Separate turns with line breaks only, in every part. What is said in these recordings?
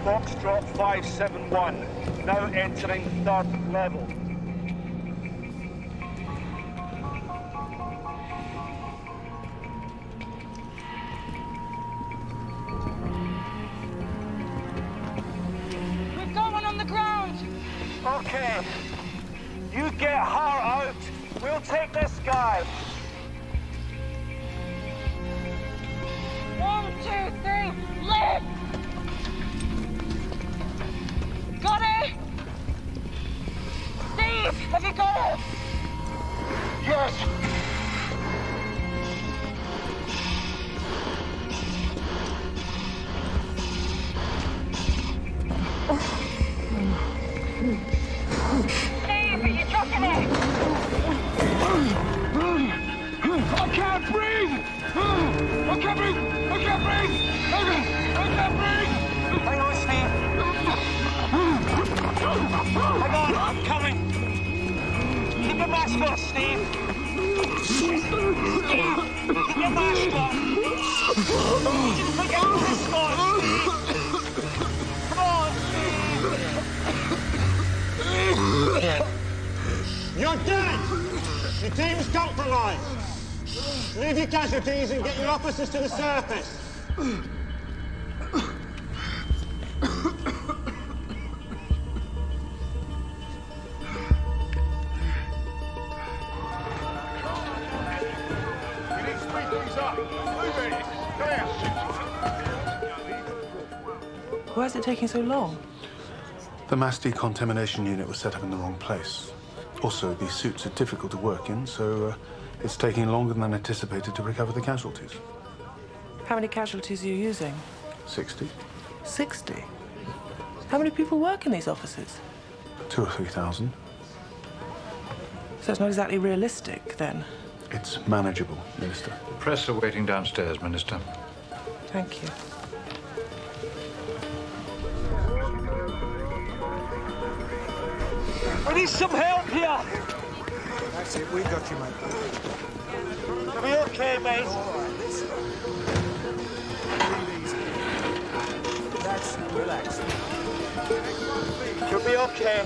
Foxtrot 571, now entering 3rd level.
We've got one on the ground!
Okay. You get her out. We'll take this guy.
1, 2, 3, lift! Got it? Steve, have you got it?
Yes.
Steve, are you dropping it?
I can't breathe! I can't breathe! I can't breathe! I can't breathe! Hang on, Steve. Hang on, I'm coming. Keep your mask on, Steve. Steve, keep your mask on. Just forget this one. Come on, Steve. You're dead! Your team's compromised. Leave your casualties and get your officers to the surface.
Why is it taking so long?
The mass decontamination unit was set up in the wrong place. Also, these suits are difficult to work in, so it's taking longer than anticipated to recover the casualties.
How many casualties are you using?
60.
60? How many people work in these offices?
2,000 or 3,000.
So it's not exactly realistic, then?
It's manageable, Minister.
The press are waiting downstairs, Minister.
Thank you.
We need some help here.
That's it, we got you, mate.
You'll be okay, mate.
That's relax.
You'll be okay.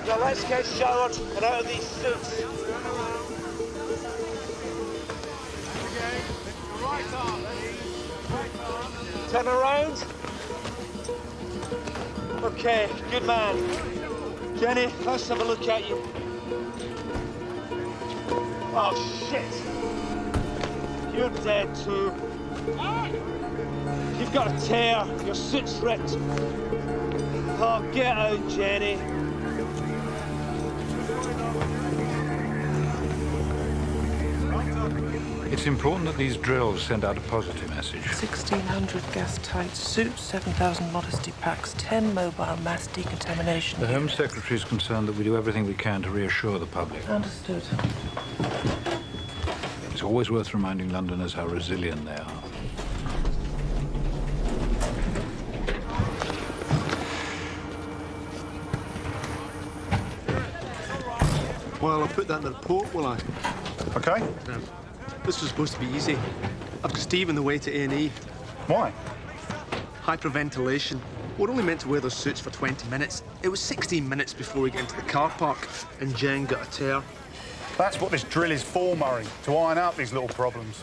Now let's get showered and out of these suits. Turn around. Okay, good man. Jenny, let's have a look at you. Oh, shit. You're dead, too. You've got a tear. Your suit's ripped. Oh, get out, Jenny.
It's important that these drills send out a positive message.
1,600 gas-tight suits, 7,000 modesty packs, 10 mobile mass decontamination.
The Home Secretary is concerned that we do everything we can to reassure the public.
Understood.
It's always worth reminding Londoners how resilient they are.
Well, I'll put that in the report, will I?
Okay.
This was supposed to be easy. I've got Steve on the way to A&E.
Why?
Hyperventilation. We're only meant to wear those suits for 20 minutes. It was 16 minutes before we get into the car park, and Jen got a tear.
That's what this drill is for, Murray, to iron out these little problems.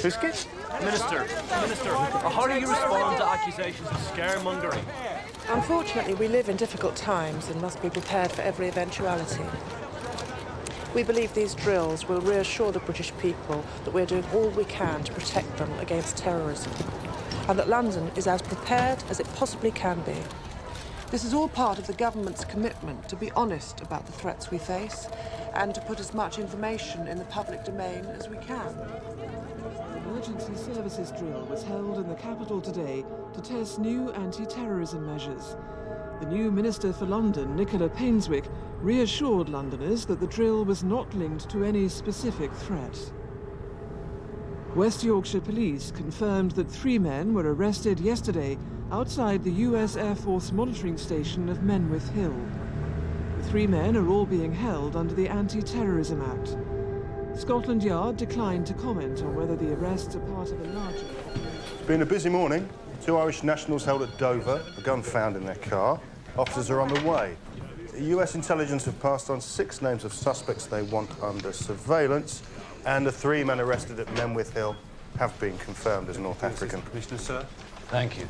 Biscuits?
Minister, how do you respond to accusations of scaremongering?
Unfortunately, we live in difficult times and must be prepared for every eventuality. We believe these drills will reassure the British people that we're doing all we can to protect them against terrorism, and that London is as prepared as it possibly can be. This is all part of the government's commitment to be honest about the threats we face and to put as much information in the public domain as we can.
The emergency services drill was held in the capital today to test new anti-terrorism measures. The new Minister for London, Nicola Painswick, reassured Londoners that the drill was not linked to any specific threat. West Yorkshire Police confirmed that 3 men were arrested yesterday outside the US Air Force monitoring station of Menwith Hill. The 3 men are all being held under the Anti-Terrorism Act. Scotland Yard declined to comment on whether the arrests are part of a larger operation.
It's been a busy morning.
2 Irish nationals held at Dover, a gun found in their car. Officers are on the way. US intelligence have passed on 6 names of suspects they want under surveillance, and the 3 men arrested at Menwith Hill have been confirmed as North African.
Commissioner, sir.
Thank you.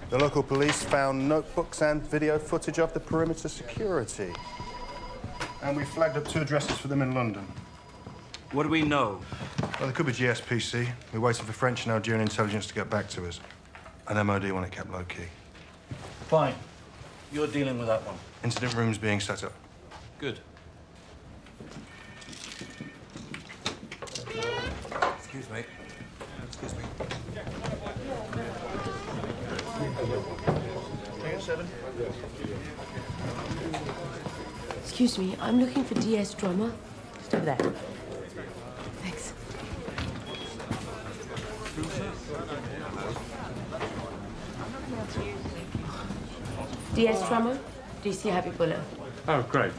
The local police found notebooks and video footage of the perimeter security. And we flagged up 2 addresses for them in London.
What do we know?
Well, there could be GSPC. We're waiting for French and Algerian intelligence to get back to us. And MOD want it kept low-key.
Fine. You're dealing with that one.
Incident rooms being set up.
Good.
Excuse me. Excuse me.
Excuse me, I'm looking for DS drummer. Just over there. Thanks. DS drummer, DC Habibullah.
Oh, great.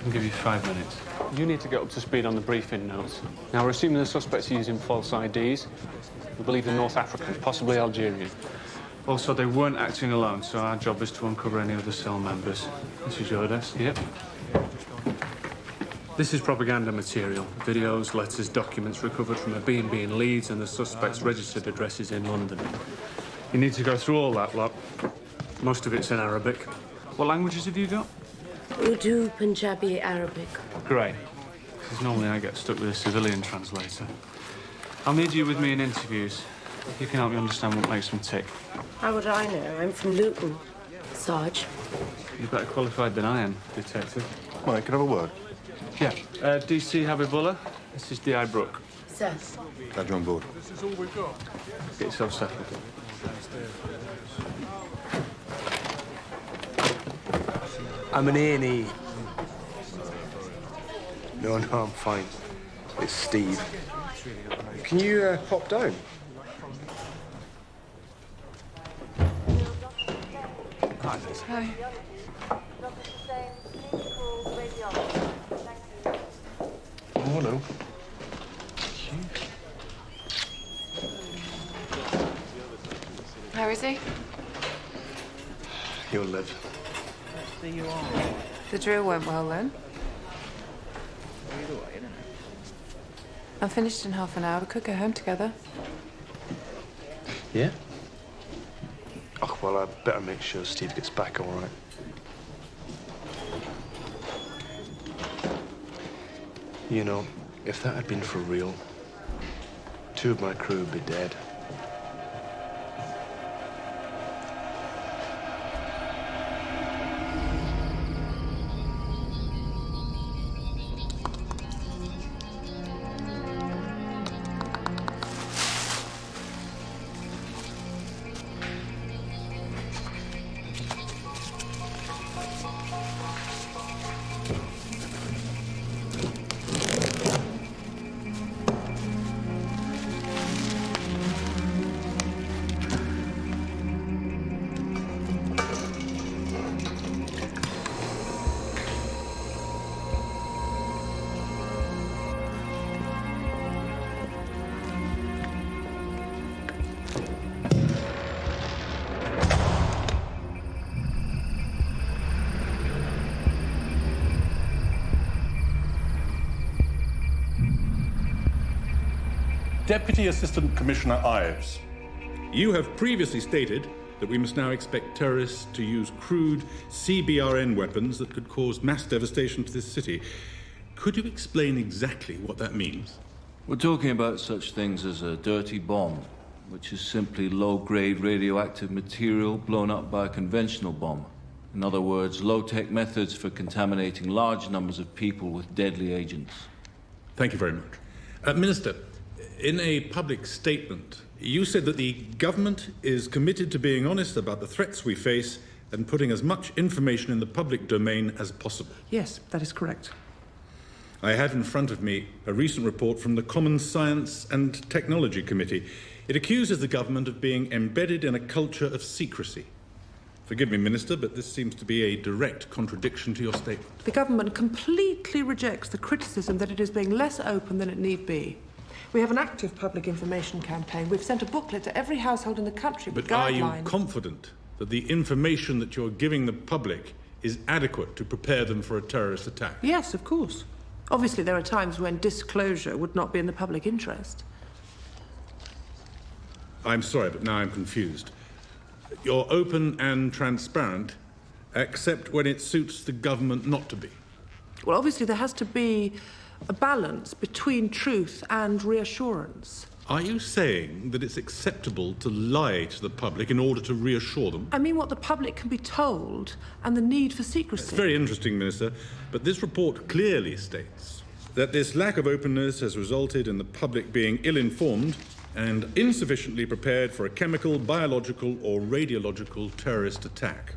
I'll give you 5 minutes. You need to get up to speed on the briefing notes. Now, we're assuming the suspects are using false IDs. We believe they're North African, possibly Algerian. Also, they weren't acting alone, so our job is to uncover any other cell members. This is your desk, yep. This is propaganda material. Videos, letters, documents recovered from a B&B in Leeds and the suspects' registered addresses in London. You need to go through all that lot. Most of it's in Arabic. What languages have you got?
Urdu, Punjabi, Arabic.
Great. Because normally I get stuck with a civilian translator. I'll need you with me in interviews. You can help me understand what makes them tick.
How would I know? I'm from Luton. Sarge.
You're better qualified than I am, detective.
Mike, can I have a word?
Yeah. DC Habibullah, this is D.I. Brooke.
Sir.
Glad you're on board.
This is all we've got.
Get yourself settled.
I'm an A&E.
No, I'm fine.
It's Steve. Can you pop down?
Hi.
Oh, hello.
How is he?
He'll live.
The drill went well then. I'm finished in half an hour. We could go home together.
Yeah? Oh, well, I better make sure Steve gets back all right. You know, if that had been for real, 2 of my crew would be dead.
Deputy Assistant Commissioner Ives. You have previously stated that we must now expect terrorists to use crude CBRN weapons that could cause mass devastation to this city. Could you explain exactly what that means?
We're talking about such things as a dirty bomb, which is simply low-grade radioactive material blown up by a conventional bomb. In other words, low-tech methods for contaminating large numbers of people with deadly agents.
Thank you very much. Minister, in a public statement, you said that the government is committed to being honest about the threats we face and putting as much information in the public domain as possible.
Yes, that is correct.
I have in front of me a recent report from the Common Science and Technology Committee. It accuses the government of being embedded in a culture of secrecy. Forgive me, Minister, but this seems to be a direct contradiction to your statement.
The government completely rejects the criticism that it is being less open than it need be.
We have an active public information campaign. We've sent a booklet to every household in the country with
But are
guidelines.
you confident that the information that you're giving the public is adequate to prepare them for a terrorist attack?
Yes, of course. Obviously, there are times when disclosure would not be in the public interest.
I'm sorry, but now I'm confused. You're open and transparent, except when it suits the government not to be.
Well, obviously, there has to be a balance between truth and reassurance.
Are you saying that it's acceptable to lie to the public in order to reassure them?
I mean what the public can be told and the need for secrecy.
It's very interesting, Minister, but this report clearly states that this lack of openness has resulted in the public being ill-informed and insufficiently prepared for a chemical, biological or radiological terrorist attack.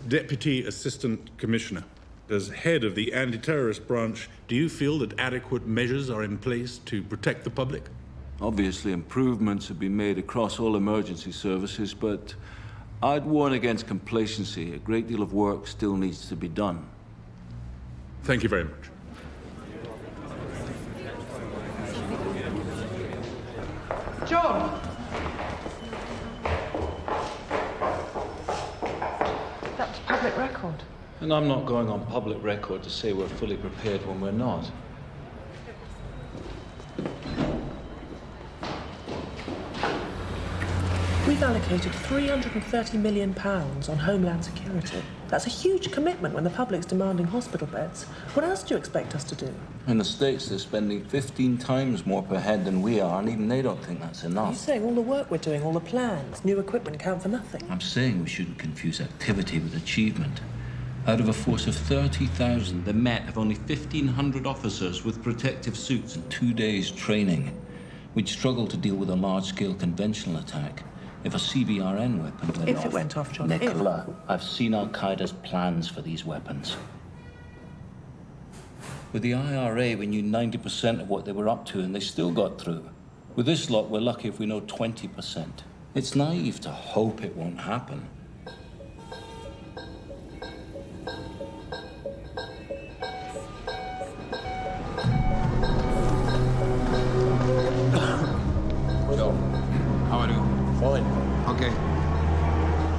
Deputy Assistant Commissioner, as head of the anti-terrorist branch, do you feel that adequate measures are in place to protect the public?
Obviously, improvements have been made across all emergency services, but I'd warn against complacency. A great deal of work still needs to be done.
Thank you very much.
John! That's public record.
And I'm not going on public record to say we're fully prepared when we're not.
We've allocated £330 million on Homeland Security. That's a huge commitment when the public's demanding hospital beds. What else do you expect us to do?
In the States, they're spending 15 times more per head than we are, and even they don't think that's enough.
You're saying all the work we're doing, all the plans, new equipment count for nothing?
I'm saying we shouldn't confuse activity with achievement. Out of a force of 30,000, the Met have only 1,500 officers with protective suits and 2 days training. We'd struggle to deal with a large-scale conventional attack if a CBRN weapon went off.
If it went off, John.
Nicola, I've seen Al-Qaeda's plans for these weapons. With the IRA, we knew 90% of what they were up to, and they still got through. With this lot, we're lucky if we know 20%. It's naive to hope it won't happen.
How are you? Fine. Okay.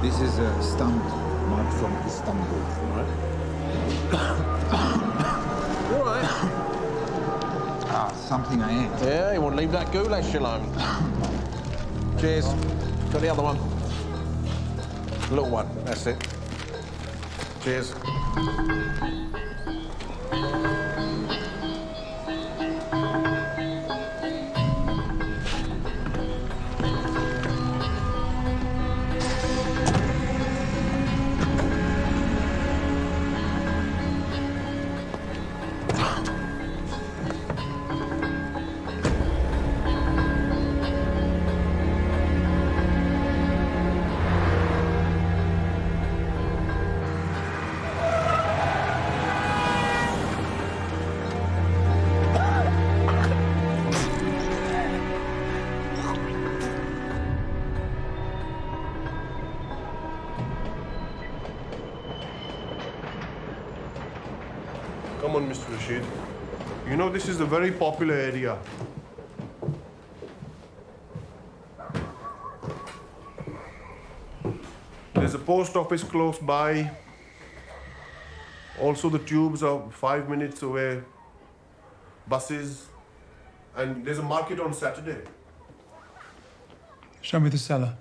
This is a stamp mark from Istanbul. All right.
All right.
Something I ate.
Yeah, you want to leave that goulash alone. Cheers. Got the other one. Little one. That's it. Cheers.
Come on, Mr. Rashid. You know, this is a very popular area. There's a post office close by. Also, the tubes are 5 minutes away. Buses. And there's a market on Saturday.
Show me the cellar.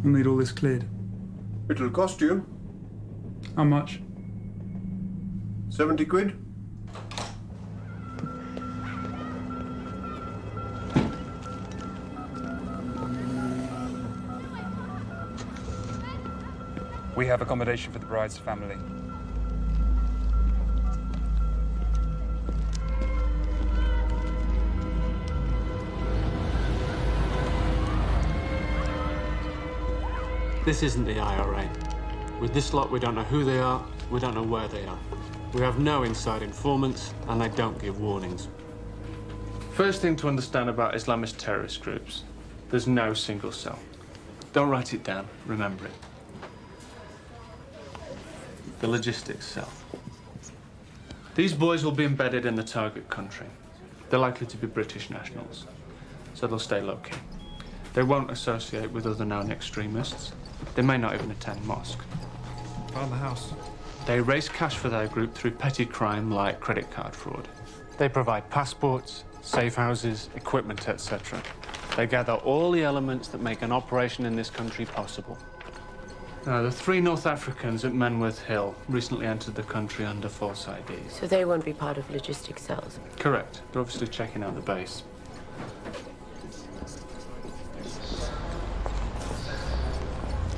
We'll need all this cleared.
It'll cost you
How much?
70 quid.
We have accommodation for the bride's family.
This isn't the IRA. With this lot, we don't know who they are, we don't know where they are. We have no inside informants, and they don't give warnings. First thing to understand about Islamist terrorist groups, there's no single cell. Don't write it down, remember it. The logistics cell. These boys will be embedded in the target country. They're likely to be British nationals, so they'll stay low-key. They won't associate with other known extremists. They may not even attend mosque.
Found the house.
They raise cash for their group through petty crime like credit card fraud. They provide passports, safe houses, equipment, etc. They gather all the elements that make an operation in this country possible. Now, the 3 North Africans at Menworth Hill recently entered the country under false IDs.
So they won't be part of logistics cells?
Correct. They're obviously checking out the base.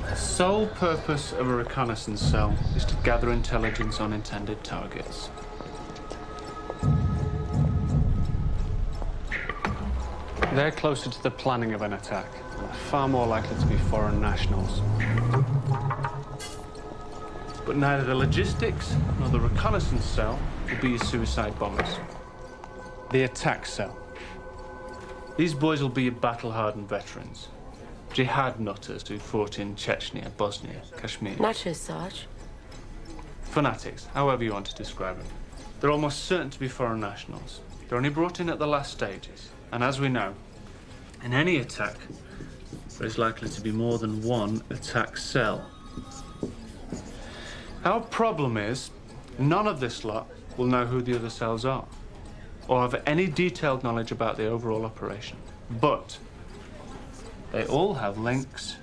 The sole purpose of a reconnaissance cell is to gather intelligence on intended targets. They're closer to the planning of an attack, and are far more likely to be foreign nationals. But neither the logistics nor the reconnaissance cell will be your suicide bombers. The attack cell. These boys will be your battle-hardened veterans. Jihad nutters who fought in Chechnya, Bosnia, Kashmir.
Not as such.
Fanatics, however you want to describe them. They're almost certain to be foreign nationals. They're only brought in at the last stages. And as we know, in any attack, there's likely to be more than one attack cell. Our problem is, none of this lot will know who the other cells are, or have any detailed knowledge about the overall operation. But they all have links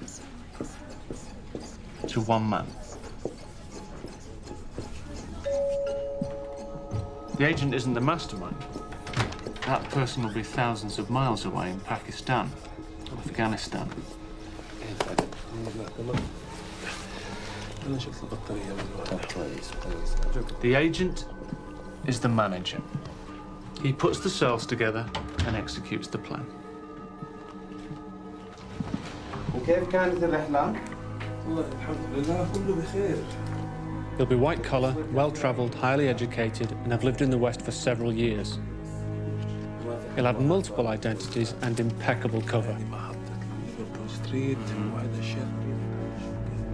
to one man. The agent isn't the mastermind. That person will be thousands of miles away in Pakistan or Afghanistan. The agent is the manager. He puts the cells together and executes the plan.
وكيف كانت الرحلة؟ والله الحمد لله كله بخير.
He'll be white-collar, well-travelled, highly educated, and have lived in the West for several years. He'll have multiple identities and impeccable cover.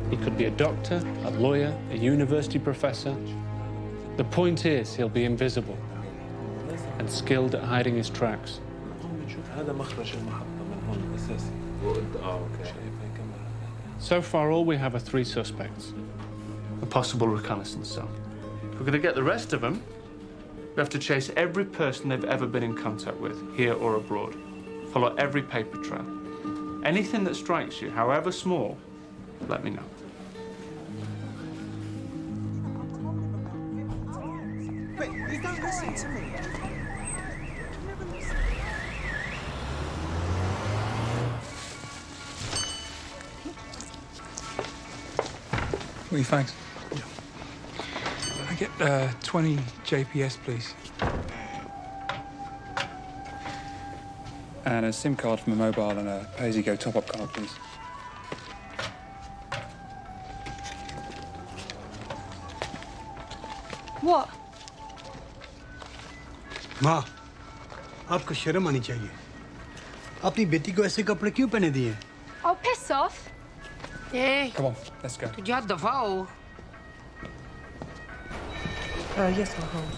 He could be a doctor, a lawyer, a university professor. The point is, he'll be invisible and skilled at hiding his tracks. So far, all we have are 3 suspects. A possible reconnaissance cell. If we're going to get the rest of them, we have to chase every person they've ever been in contact with, here or abroad. Follow every paper trail. Anything that strikes you, however small, let me know.
But you don't listen to me.
What are your fags? I get 20 JPS, please. And a SIM card from a mobile and a pay-as-you-go top-up card, please.
What?
माँ, आपको शर्म आनी चाहिए। अपनी बेटी को ऐसे कपड़े क्यों पहने दिए?
Oh, piss off.
Hey.
Come on, let's go.
جهاد دفعوا.
Yes, I'll hold.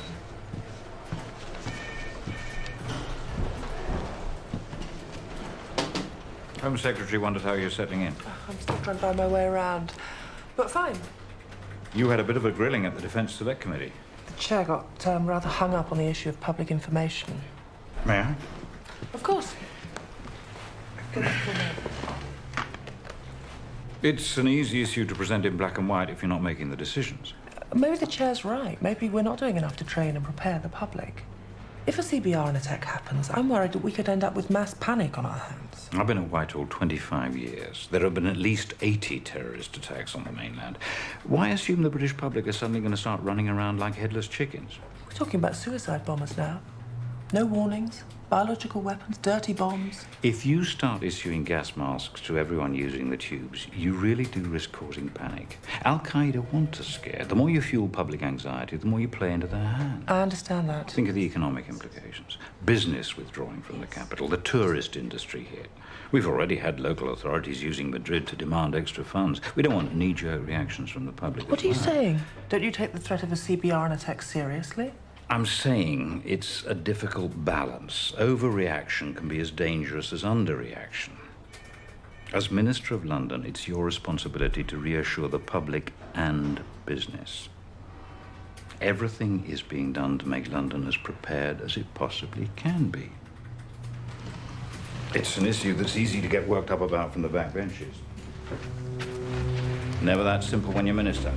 Home Secretary wondered how you're settling in.
I'm still trying to find my way around. But fine.
You had a bit of a grilling at the Defence Select Committee.
The chair got rather hung up on the issue of public information.
May I?
Of course.
It's an easy issue to present in black and white if you're not making the decisions.
Maybe the chair's right. Maybe we're not doing enough to train and prepare the public. If a CBRN attack happens, I'm worried that we could end up with mass panic on our hands.
I've been at Whitehall 25 years. There have been at least 80 terrorist attacks on the mainland. Why assume the British public are suddenly going to start running around like headless chickens?
We're talking about suicide bombers now. No warnings? Biological weapons? Dirty bombs?
If you start issuing gas masks to everyone using the tubes, you really do risk causing panic. Al-Qaeda want to scare. The more you fuel public anxiety, the more you play into their hands.
I understand that.
Think of the economic implications. Business withdrawing from the capital, the tourist industry here. We've already had local authorities using Madrid to demand extra funds. We don't want knee-jerk reactions from the public.
What are you saying? Don't you take the threat of a CBRN attack seriously?
I'm saying it's a difficult balance. Overreaction can be as dangerous as underreaction. As Minister of London, it's your responsibility to reassure the public and business. Everything is being done to make London as prepared as it possibly can be. It's an issue that's easy to get worked up about from the back benches. Never that simple when you're Minister.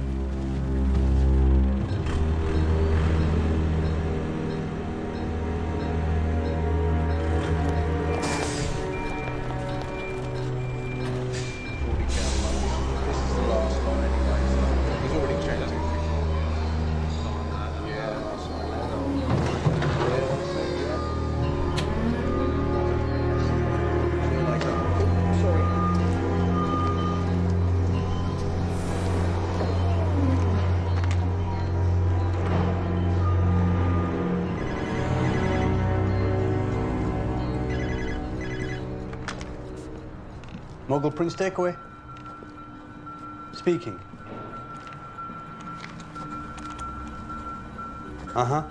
Mogul Prince takeaway? Speaking. Uh-huh.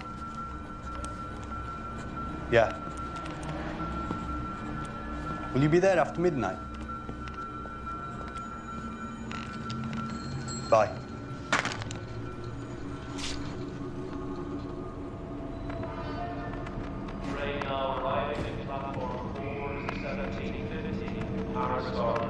Yeah. Will you be there after midnight? Bye.
Train now arriving at platform 41750, Aristotle.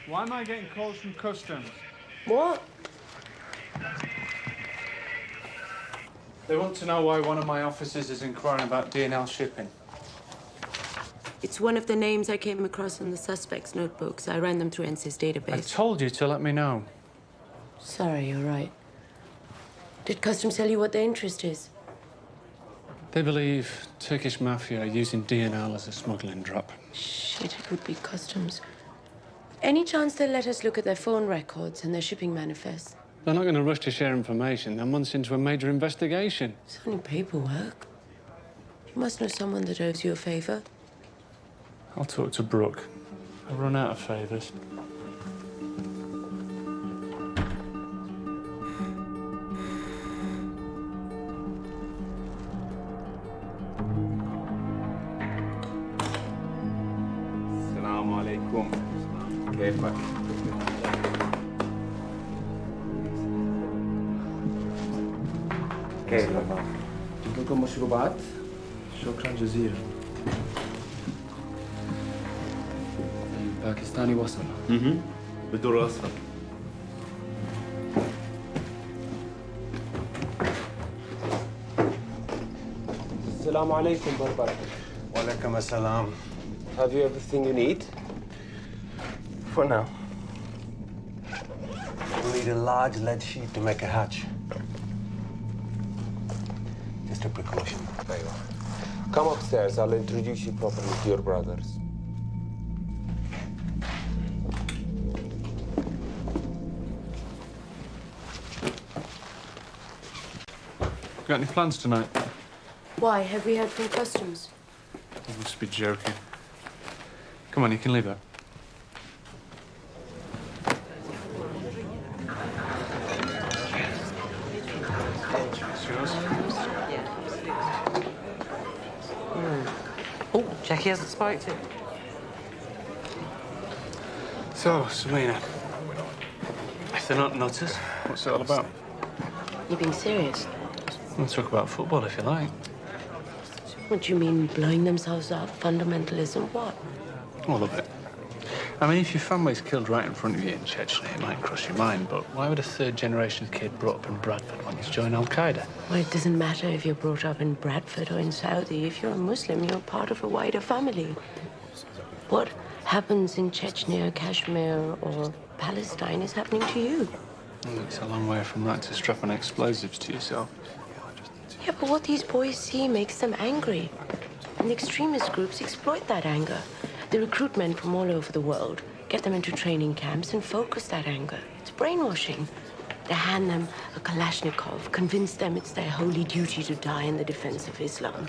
Why am I getting calls from customs?
What?
They want to know why one of my officers is inquiring about D&L shipping.
It's one of the names I came across in the suspects' notebooks. I ran them through NC's database.
I told you to let me know.
Sorry, you're right. Did Customs tell you what their interest is?
They believe Turkish mafia are using D&L as a smuggling drop.
Shit, it would be Customs. Any chance they'll let us look at their phone records and their shipping manifests?
They're not going to rush to share information. They're months into a major investigation.
It's only paperwork. You must know someone that owes you a favor.
I'll talk to Brooke. I've run out of favors.
السلام عليكم كيفك؟ كيفك؟ جبت لكم مشروبات؟
شكرا جزيلا. الباكستاني وصل.
بدور أصفر.
السلام عليكم بربرة.
Walaikum assalam.
Have you everything you need?
For now. We'll need a large lead sheet to make a hatch. Just a precaution.
Come upstairs. I'll introduce you properly to your brothers.
Got any plans tonight?
Why? Have we heard from Customs?
You must be joking. Come on, you can leave that.
Oh, Jackie hasn't spiked it.
So, Selena, I If they're not nutters, what's it all about?
You being serious?
We'll talk about football if you like.
What do you mean, blowing themselves up? Fundamentalism? What?
All of it. I mean, if your family's killed right in front of you in Chechnya, it might cross your mind, but why would a third-generation kid brought up in Bradford want to join Al-Qaeda?
Well, it doesn't matter if you're brought up in Bradford or in Saudi. If you're a Muslim, you're part of a wider family. What happens in Chechnya, Kashmir, or Palestine is happening to you.
Well, it's a long way from that to strapping explosives to yourself.
Yeah, but what these boys see makes them angry. And the extremist groups exploit that anger. They recruit men from all over the world, get them into training camps, and focus that anger. It's brainwashing. They hand them a Kalashnikov, convince them it's their holy duty to die in the defense of Islam.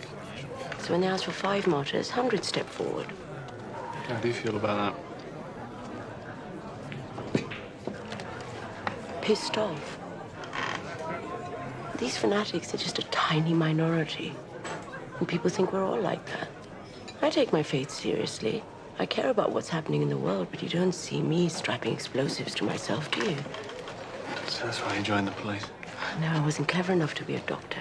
So when they ask for 5 martyrs, 100 step forward.
How do you feel about that?
Pissed off. These fanatics are just a tiny minority. And people think we're all like that. I take my faith seriously. I care about what's happening in the world, but you don't see me strapping explosives to myself, do you?
So that's why you joined the police?
No, I wasn't clever enough to be a doctor.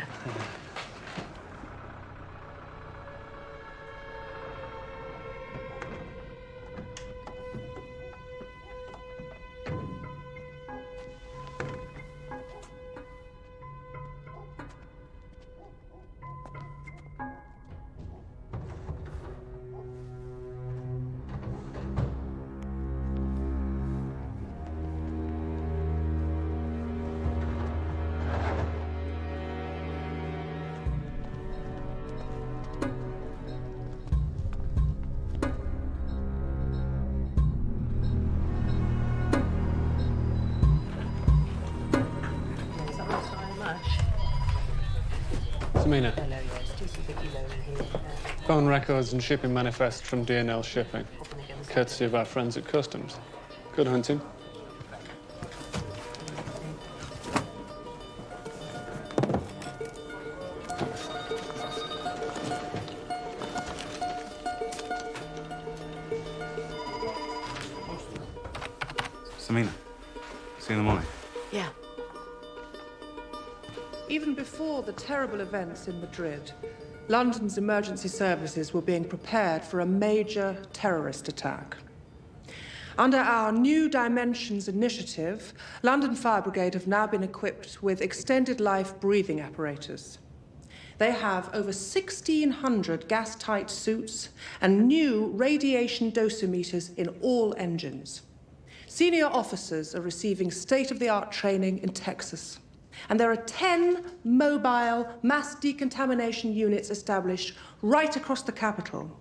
Samina. Phone records and shipping manifest from D&L Shipping, courtesy of our friends at Customs. Good hunting.
Samina, see you in the morning.
Yeah.
Even before the terrible events in Madrid, London's emergency services were being prepared for a major terrorist attack. Under our New Dimensions initiative, London Fire Brigade have now been equipped with extended life breathing apparatus. They have over 1,600 gas-tight suits and new radiation dosimeters in all engines. Senior officers are receiving state-of-the-art training in Texas. And there are 10 mobile mass decontamination units established right across the capital.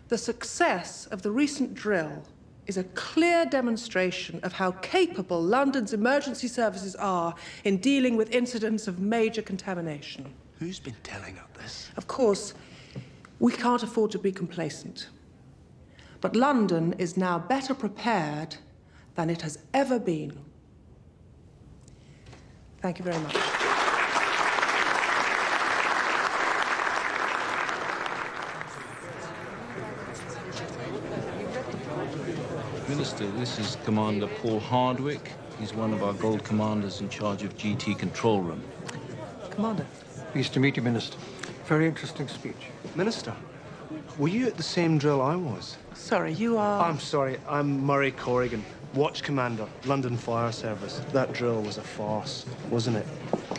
The success of the recent drill is a clear demonstration of how capable London's emergency services are in dealing with incidents of major contamination.
Who's been telling us this?
Of course, we can't afford to be complacent. But London is now better prepared than it has ever been. Thank you very much.
Minister, this is Commander Paul Hardwick. He's one of our gold commanders in charge of GT control room.
Commander. Pleased to meet you, Minister. Very interesting speech.
Minister, were you at the same drill I was?
Sorry, you are...
I'm sorry, I'm Murray Corrigan, Watch Commander, London Fire Service. That drill was a farce, wasn't it?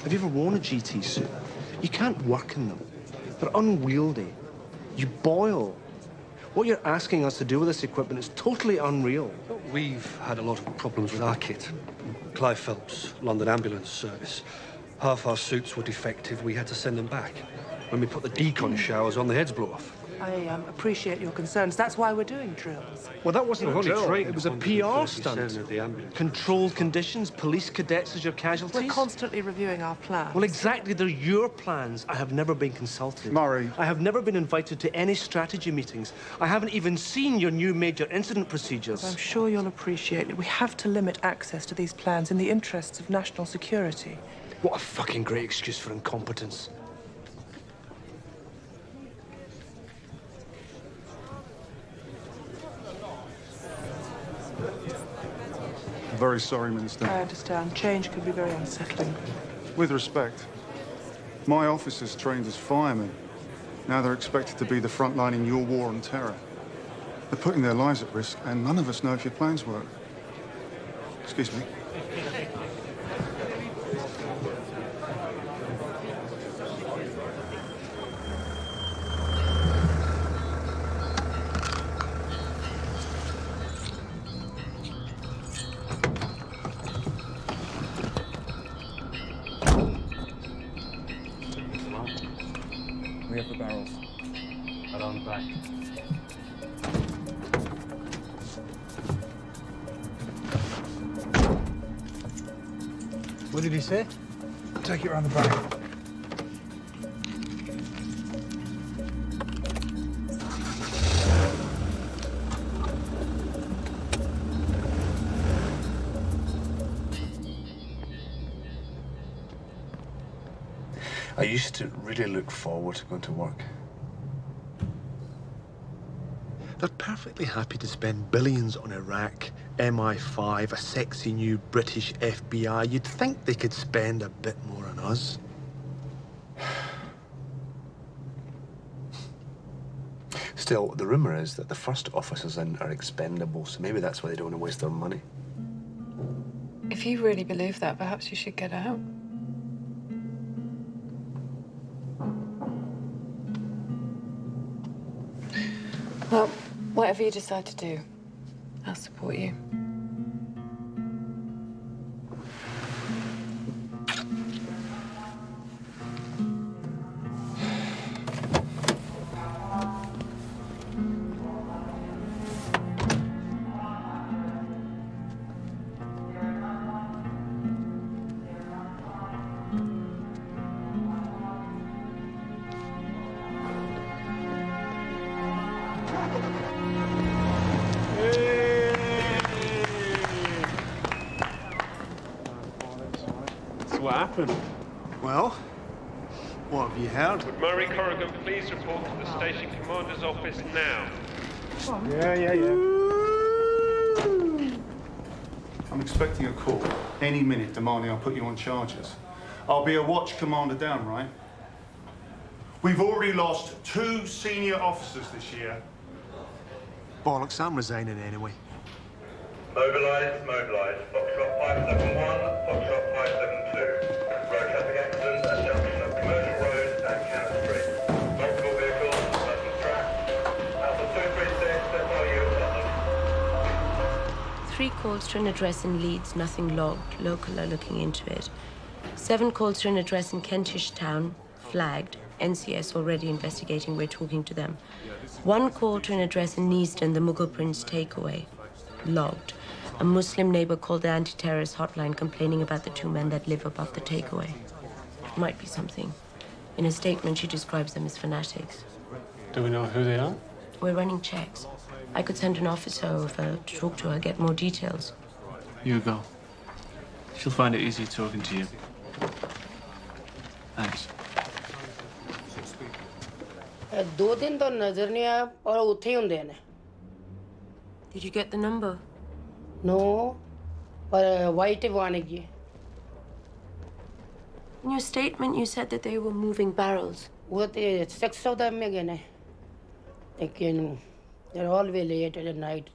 Have you ever worn a GT suit? You can't work in them. They're unwieldy. You boil. What you're asking us to do with this equipment is totally unreal.
We've had a lot of problems with our kit. Clive Phelps, London Ambulance Service. Half our suits were defective. We had to send them back. When we put the decon showers on, the heads blew off.
I appreciate your concerns. That's why we're doing drills.
Well, that wasn't a
Only
drill.
trained
It was a PR stunt.
of the ambulance.
Controlled conditions, police cadets as your casualties.
We're constantly reviewing our plans.
Well, exactly. They're your plans. I have never been consulted.
Murray.
I have never been invited to any strategy meetings. I haven't even seen your new major incident procedures.
I'm sure you'll appreciate it. We have to limit access to these plans in the interests of national security.
What a fucking great excuse for incompetence.
very sorry, Minister.
I understand. Change can be very unsettling.
With respect, my officers trained as firemen. Now they're expected to be the front line in your war on terror. They're putting their lives at risk, and none of us know if your plans work. Excuse me.
We have the barrels. Around back.
What did he say? Take it around the back.
I used to really look forward to going to work. They're perfectly happy to spend billions on Iraq, MI5, a sexy new British FBI. You'd think they could spend a bit more on us. Still, the rumour is that the first officers in are expendable, so maybe that's why they don't want to waste their money.
If you really believe that, perhaps you should get out. Well, whatever you decide to do, I'll support you.
What happened?
Well, what have you heard?
Would Murray Corrigan please report to the station commander's office now?
Yeah. I'm expecting a call any minute demanding I'll put you on charges. I'll be a watch commander down, right? We've already lost 2 senior officers this year.
Bollocks, I'm resigning anyway.
Mobilise. Foxtrot 571, Foxtrot 572. Road traffic accident at junction of Commercial Road and Cannon Street. Multiple vehicles, person trapped. Alpha 236, FRU at London.
3 calls to an address in Leeds, nothing logged. Local are looking into it. 7 calls to an address in Kentish Town, flagged. NCS already investigating, we're talking to them. 1 call to an address in Neasden, the Mughal Prince takeaway, logged. A Muslim neighbor called the anti-terrorist hotline complaining about the 2 men that live above the takeaway. Might be something. In a statement, she describes them as fanatics.
Do we know who they are?
We're running checks. I could send an officer over to talk to her, get more details.
You go. She'll find it easy talking to you. Thanks.
2 दिन तो नजर नहीं आया और उत्थे ही हुंदे ने.
Did you get the number?
No, पर white one है.
In your statement, you said that they were moving barrels.
वो तो 6 of them में गए ने. लेकिन they're always late at night.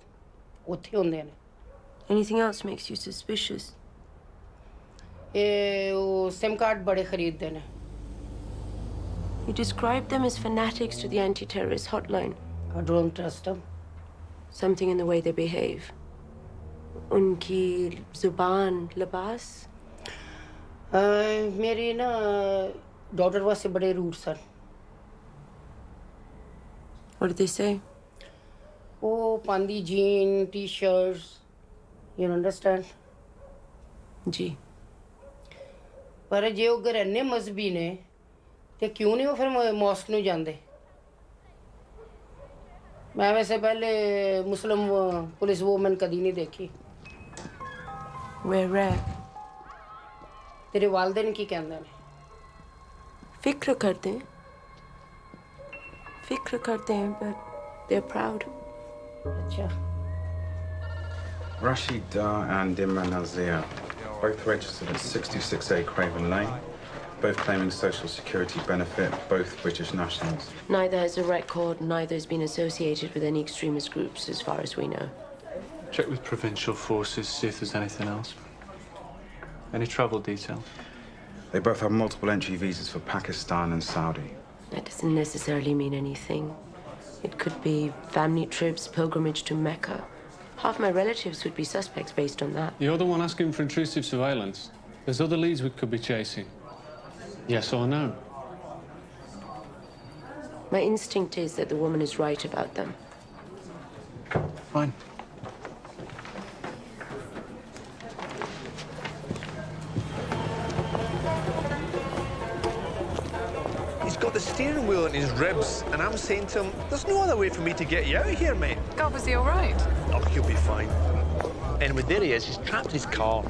उत्थे ही हुंदे ने.
Anything else makes you suspicious?
ये वो SIM card बड़े खरीदते ने.
You described them as fanatics to the anti-terrorist hotline.
I don't trust them.
Something in the way they behave. Unki zuban labas?
मेरी ना daughter वास्ते बड़े rude sir.
What did they say?
वो पांदी jean, t-shirts. You understand?
जी.
पर जे वो घर अन्य मजहबी ने ते क्यों नहीं वो फिर मॉस्क नहीं जाते? मैं वैसे पहले मुस्लिम पुलिस वुमन कभी नहीं देखी.
We're rare.
तेरे वालिदैन की कहते हैं?
फिक्र करते हैं, but they're proud.
अच्छा.
Rashid Dar and Imran Nazir, both registered at 66A Craven Lane, both claiming social security benefit, both British nationals.
Neither has a record, neither has been associated with any extremist groups, as far as we know.
Check with provincial forces, see if there's anything else. Any travel details?
They both have multiple entry visas for Pakistan and Saudi.
That doesn't necessarily mean anything. It could be family trips, pilgrimage to Mecca. Half my relatives would be suspects based on that.
You're the one asking for intrusive surveillance. There's other leads we could be chasing. Yes or no?
My instinct is that the woman is right about them.
Fine.
He's got the steering wheel in his ribs, and I'm saying to him, there's no other way for me to get you out of here, mate.
God, was he all right?
Oh, he'll be fine. Anyway, there he is. He's trapped in his car.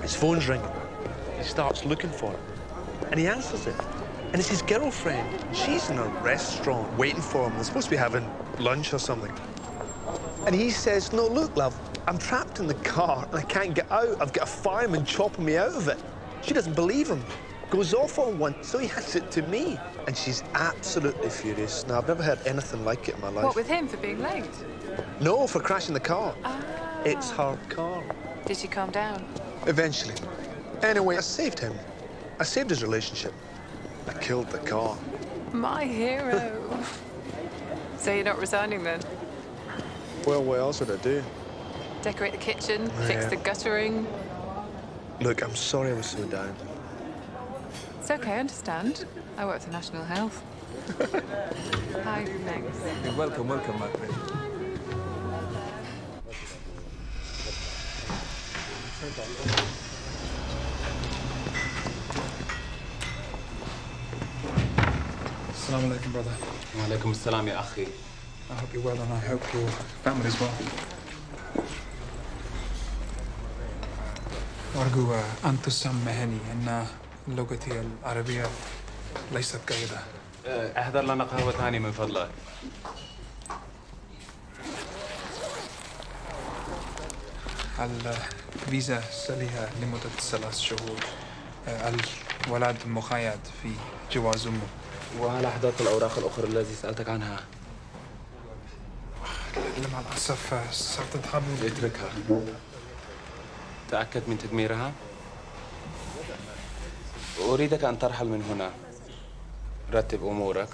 His phone's ringing. He starts looking for it. And he answers it. And it's his girlfriend. She's in a restaurant waiting for him. They're supposed to be having lunch or something. And he says, no, look, love, I'm trapped in the car and I can't get out. I've got a fireman chopping me out of it. She doesn't believe him. Goes off on one, so he hands it to me. And she's absolutely furious. Now, I've never heard anything like it in my life.
What, with him for being late?
No, for crashing the car.
Ah.
It's her car.
Did she calm down?
Eventually. Anyway, I saved him. I saved his relationship. I killed the car.
My hero. So you're not resigning then?
Well, what else would I do?
Decorate the kitchen, fix the guttering.
Look, I'm sorry I was so down.
It's okay, I understand. I work for National Health. Hi, thanks.
Welcome, my friend.
Assalamu alaikum, brother.
Wa alaikum assalam, ya akhi.
I hope you're well and I hope your family's well. أرجو أن تسمحني أن لغتي العربية ليست جيدة.
احضر لنا قهوة ثانية من فضلك.
الفيزا سليها لمدة 3 شهور. الولد مقيد في جواز أمه.
وهل أحضرت الأوراق الأخرى التي سألتك عنها؟
مع الأسف ستذهب.
اتركها. تأكد من تدميرها. أريدك أن ترحل من هنا. رتب أمورك.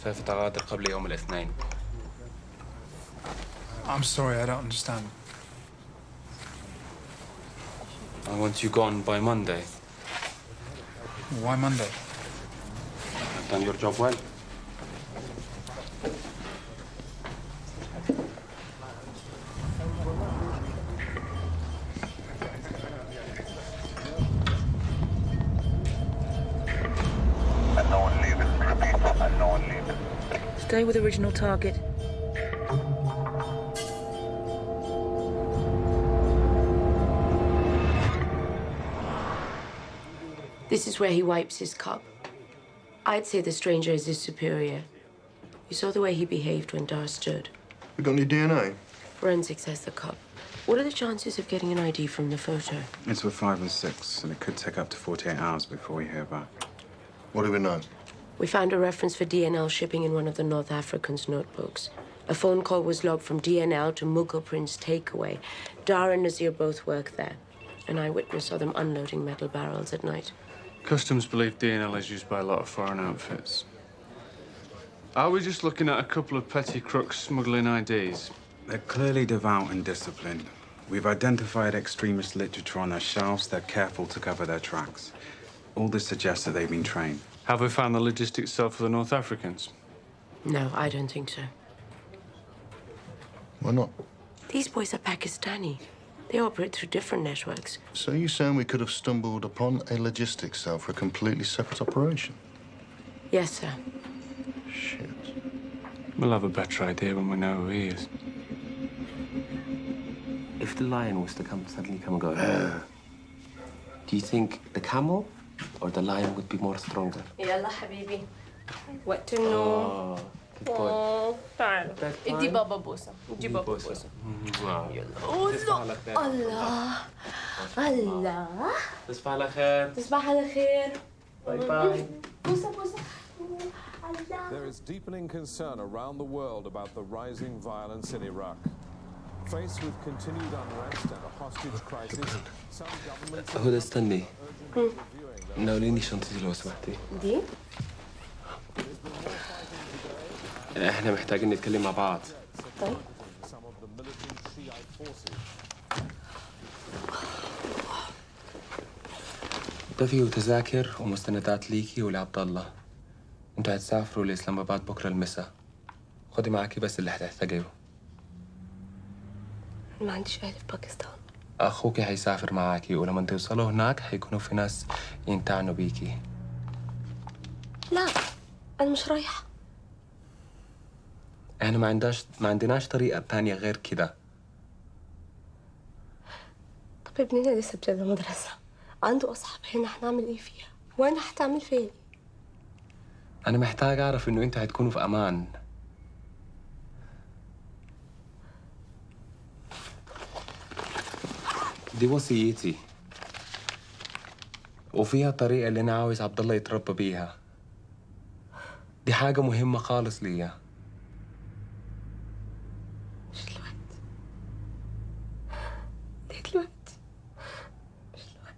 فتغادر قبل يوم الاثنين.
I'm sorry, I don't understand.
I want you gone by Monday.
Why Monday?
I've done your job well.
Stay with original target. This is where he wipes his cup. I'd say the stranger is his superior. You saw the way he behaved when Dar stood.
We got any DNA?
Forensics has the cup. What are the chances of getting an ID from the photo?
It's with 5 and 6, and it could take up to 48 hours before we hear back.
What do we know?
We found a reference for DNL shipping in one of the North Africans' notebooks. A phone call was logged from DNL to Mughal Prince Takeaway. Dar and Nazir both work there. An eyewitness saw them unloading metal barrels at night.
Customs believe DNL is used by a lot of foreign outfits. Are we just looking at a couple of petty crooks smuggling IDs?
They're clearly devout and disciplined. We've identified extremist literature on their shelves. They're careful to cover their tracks. All this suggests that they've been trained.
Have we found the logistics cell for the North Africans?
No, I don't think so.
Why not?
These boys are Pakistani. They operate through different networks.
So you're saying we could have stumbled upon a logistics cell for a completely separate operation?
Yes, sir.
Shit.
We'll have a better idea when we know who he is.
If the lion was to suddenly come and go, do you think the camel or the lion would be more stronger?
Yalla, Habibi. What to know? تعال ادي بابا بوسه ادي بابا بوسه الله الله
تصبح على خير.
تصبح على خير.
باي باي.
بوسه بوسه.
There is deepening concern around the world about the rising violence in Iraq. Faced with continued unrest and a hostage crisis, some governments
هدى استني. ناوليني شنطتي لو سمحتي.
دي؟
احنا محتاجين نتكلم مع بعض.
طيب.
ده فيه تذاكر ومستندات ليكي ولعبد الله. انتوا هتسافروا لإسلام آباد بكرة المساء. خدي معاكي بس اللي هتحتاجيه.
ما عنديش أهل في باكستان.
أخوكي هيسافر معاكي ولما توصلوا هناك هيكونوا في ناس ينتعنوا بيكي.
لا أنا مش رايحة.
احنا ما عندناش طريقة تانية غير كده.
طب ابننا لسه ابتدى مدرسة، عنده أصحاب هنا، هنعمل إيه فيها؟ وأنا هتعمل فيا إيه؟
أنا محتاج أعرف إنه أنتوا هتكونوا في أمان. دي وصيتي وفيها الطريقة اللي أنا عاوز عبد الله يتربى بيها. دي حاجة مهمة خالص ليا.
مش دلوقتي. ليه دلوقتي؟ مش دلوقتي.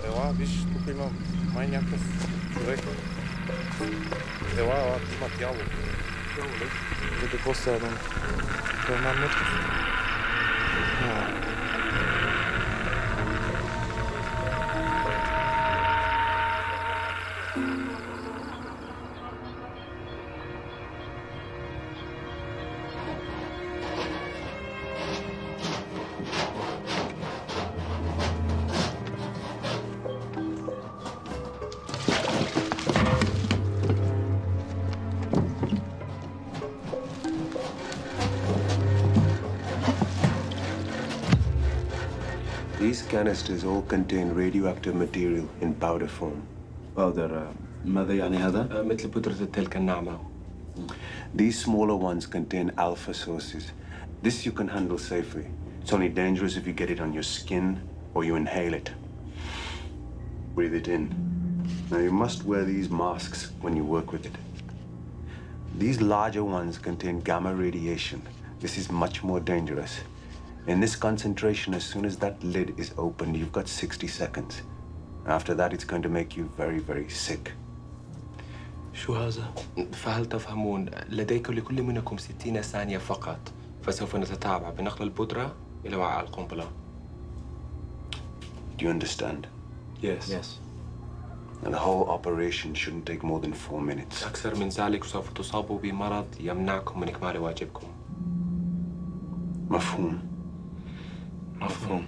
Ewa, wiesz, tutaj mam maniakę człowieka. Ewa, ty ma diabło. Gdy postadą, to mam motyw.
These canisters all contain radioactive material in powder form. Powder, ماذا يعني هذا؟
مثل بودرة التلك الناعمة.
These smaller ones contain alpha sources. This you can handle safely. It's only dangerous if you get it on your skin or you inhale it. Breathe it in. Now you must wear these masks when you work with it. These larger ones contain gamma radiation. This is much more dangerous. In this concentration, as soon as that lid is opened, you've got 60 seconds. After that, it's going to make you very, very sick.
شو هذا؟ فهل تفهمون؟ لديكم لكل منكم 60 ثانية فقط، فسوف نتتابع بنقل البودرة إلى وعاء القنبلة.
Do you understand?
Yes. Yes.
And the whole operation shouldn't take more than 4 minutes.
أكثر من ذلك سوف تصابوا بمرض يمنعكم من إكمال واجبكم.
مفهوم.
مفهوم.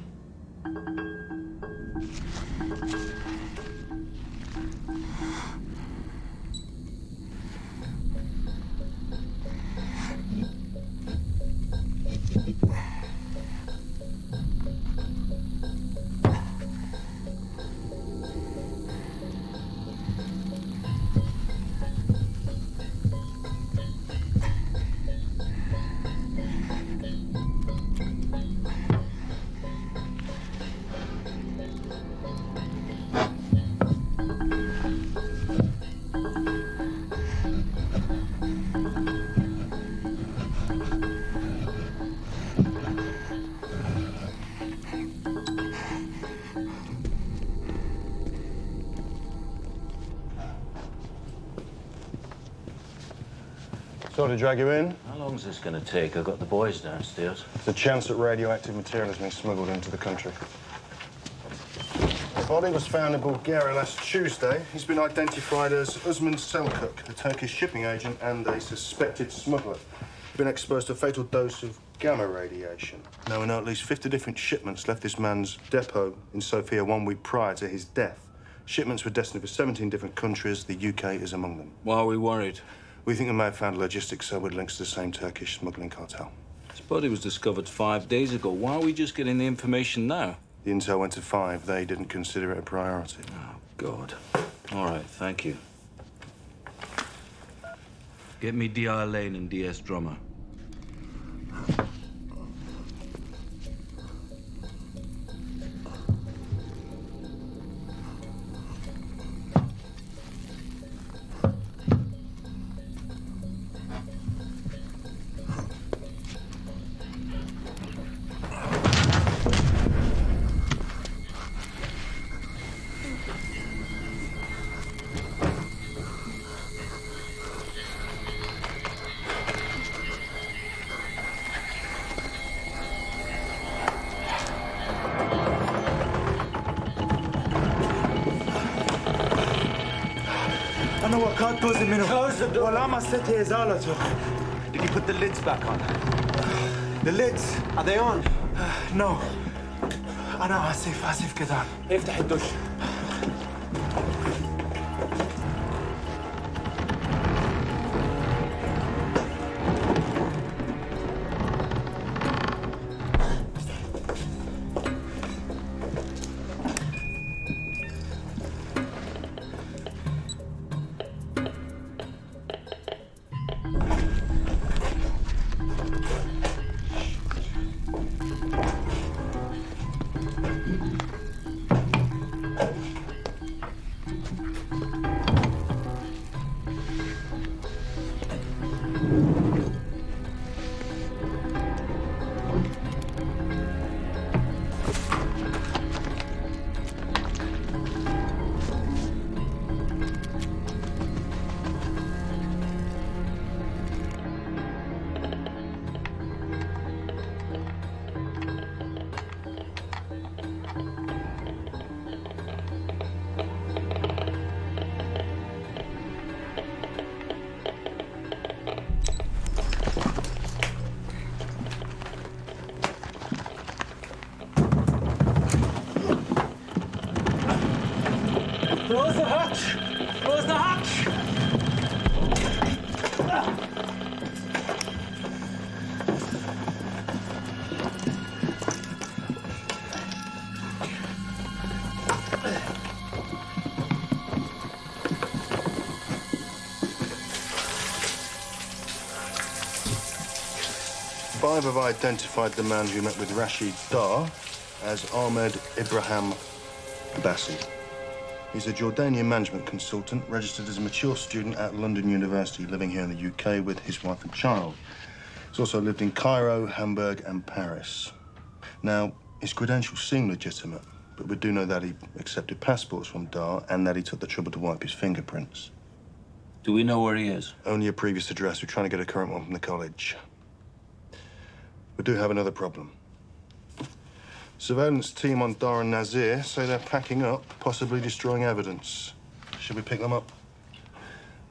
Sorry to drag you in.
How long is this going to take? I've got the boys downstairs.
There's a chance that radioactive material has been smuggled into the country. The body was found in Bulgaria last Tuesday. He's been identified as Uzman Selçuk, a Turkish shipping agent and a suspected smuggler. He's been exposed to a fatal dose of gamma radiation. Now, we know at least 50 different shipments left this man's depot in Sofia 1 week prior to his death. Shipments were destined for 17 different countries. The UK is among them.
Why are we worried?
We think they may have found a logistics cell with links to the same Turkish smuggling cartel.
His body was discovered 5 days ago. Why are we just getting the information now?
The intel went to 5. They didn't consider it a priority.
Oh, God. All right, thank you. Get me DR Lane and DS Drummer.
أنا وقعت جزء منه. ولمستي إزالته. Did you put the lids back on? The lids? Are they on? No. أنا آسف كده. افتح الدش. Close the hatch! Close the hatch!
Five have identified the man who met with Rashid Dar as Ahmed Ibrahim Abassi. He's a Jordanian management consultant, registered as a mature student at London University, living here in the UK with his wife and child. He's also lived in Cairo, Hamburg, and Paris. Now, his credentials seem legitimate, but we do know that he accepted passports from Dar and that he took the trouble to wipe his fingerprints.
Do we know where he is?
Only a previous address. We're trying to get a current one from the college. We do have another problem. Surveillance team on Dar and Nazir say they're packing up, possibly destroying evidence. Should we pick them up?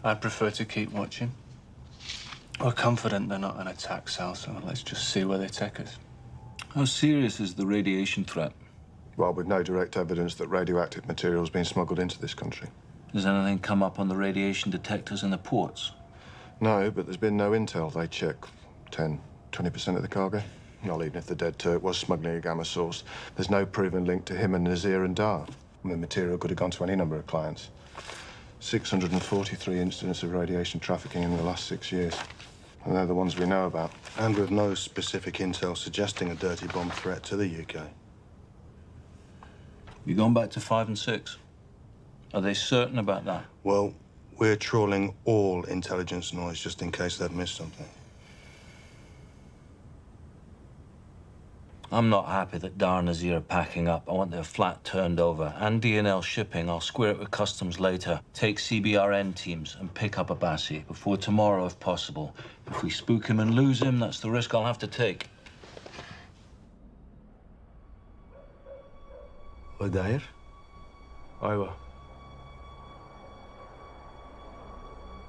I'd prefer to keep watching. We're confident they're not an attack cell, so let's just see where they take us.
How serious is the radiation threat?
Well, with no direct evidence that radioactive material has been smuggled into this country.
Does anything come up on the radiation detectors in the ports?
No, but there's been no intel. They check 10, 20% of the cargo. Not even if the dead Turk was smuggling a gamma source. There's no proven link to him and Nazir and Dar. And the material could have gone to any number of clients. 643 incidents of radiation trafficking in the last 6 years. And they're the ones we know about.
And with no specific intel suggesting a dirty bomb threat to the UK.
You going back to 5 and 6? Are they certain about that?
Well, we're trawling all intelligence noise just in case they've missed something.
I'm not happy that Dar and Nazir are packing up. I want their flat turned over. And D&L shipping. I'll square it with customs later. Take CBRN teams and pick up Abassi before tomorrow, if possible. If we spook him and lose him, that's the risk I'll have to take.
وداير؟
أيوة.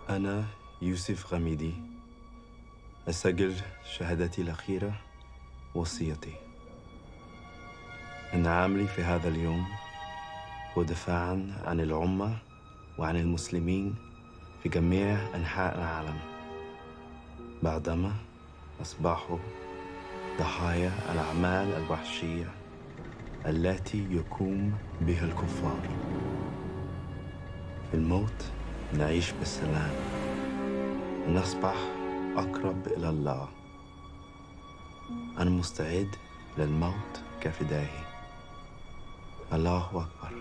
أنا يوسف غميدي أسجل شهادتي الأخيرة وصيتي أن عاملي في هذا اليوم ودفاعاً عن الأمة وعن المسلمين في جميع أنحاء العالم بعدما أصبحوا ضحايا الأعمال الوحشية التي يقوم بها الكفار. في الموت نعيش بالسلام ونصبح أقرب إلى الله. أنا مستعد للموت كفدائي. الله أكبر.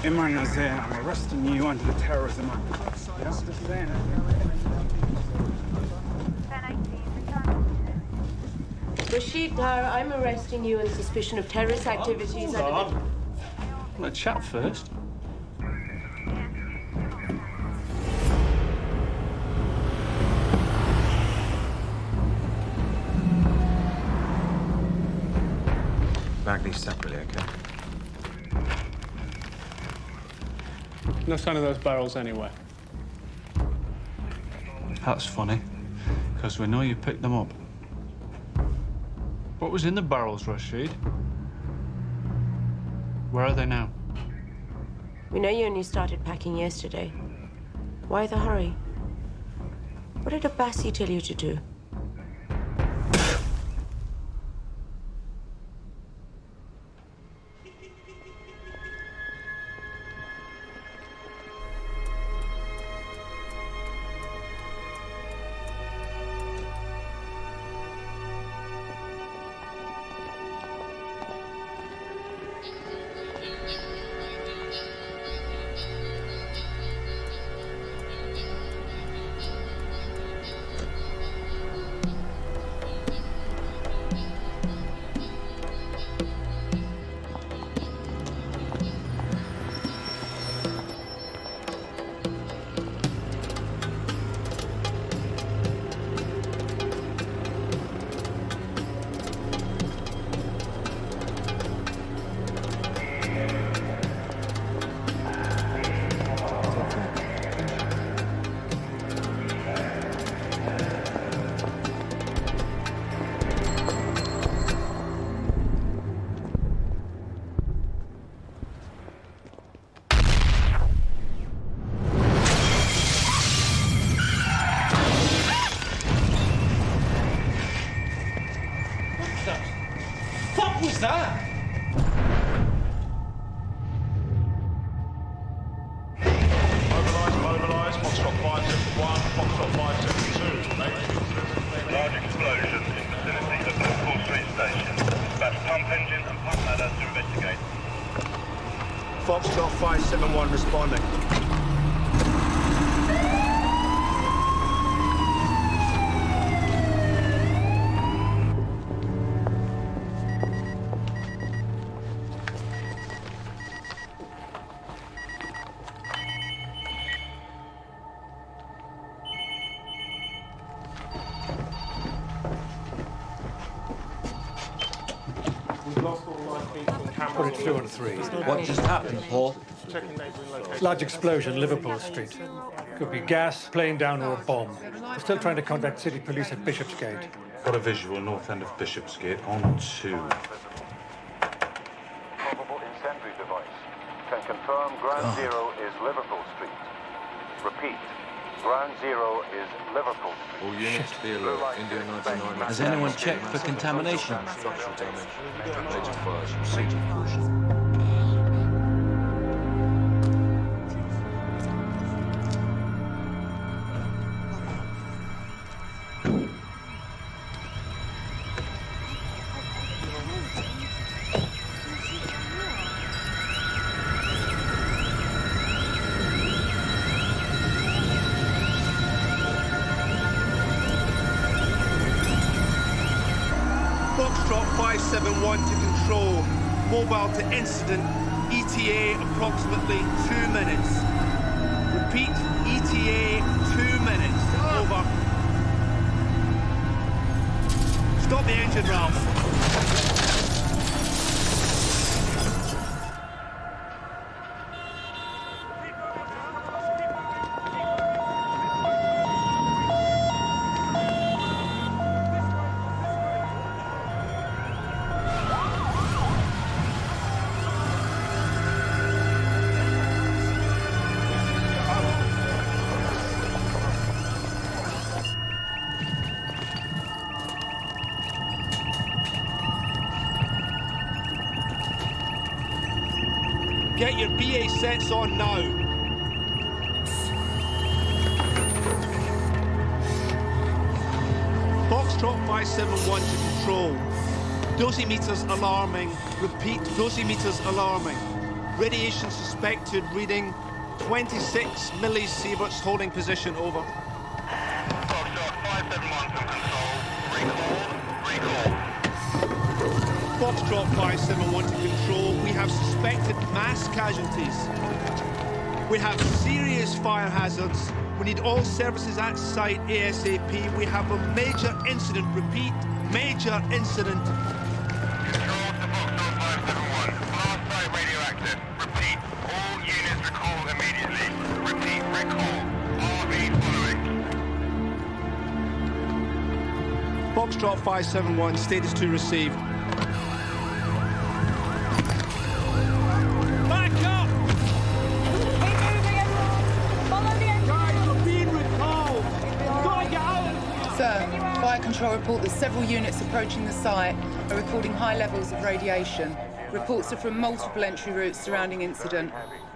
Imran Nazir, I'm arresting you under the Terrorism Act. You understand?
Rashid Dar, I'm arresting you on suspicion of terrorist activities.
Hold on. Let's chat first.
Bag these separately, okay?
No sign of those barrels anywhere. That's funny, because we know you picked them up. What was in the barrels, Rashid? Where are they now?
We know you only started packing yesterday. Why the hurry? What did Abassi tell you to do?
Foxtrot 571 responding.
Put it through on 3.
What just happened, Paul?
Large explosion, Liverpool Street. Could be gas, plane down, or a bomb. We're still trying to contact city police at Bishopsgate.
Got a visual north end of Bishopsgate on 2.
Probable incendiary device. Can confirm ground zero is Liverpool Street. Repeat, ground zero is Liverpool Street.
All units be alert. India 99. Has anyone checked for contamination?
Structural damage. Major fires from scene of caution.
Foxtrot 571 to control. Mobile to incident. ETA approximately 2 minutes. Repeat, ETA 2 minutes. Over. Stop the engine, Ralph. Get your BA sets on now. Foxtrot 571 to control. Dosimeters alarming. Repeat, dosimeters alarming. Radiation suspected reading 26 millisieverts, holding position, over.
Foxtrot 571 from control. Recall.
Foxtrot 571 to control. We have suspected mass casualties. We have serious fire hazards. We need all services at site ASAP. We have a major incident. Repeat, major incident.
Control to Foxtrot 571. Blast site radioactive. Repeat, all units recall immediately. Repeat, recall. RV following.
Foxtrot 571, status 2 received. Back up!
Keep moving, everyone! Follow the engine!
Guys, you're being recalled! Gotta get out!
Sir, fire control report that several units approaching the site are recording high levels of radiation. Reports are from multiple entry routes surrounding incident.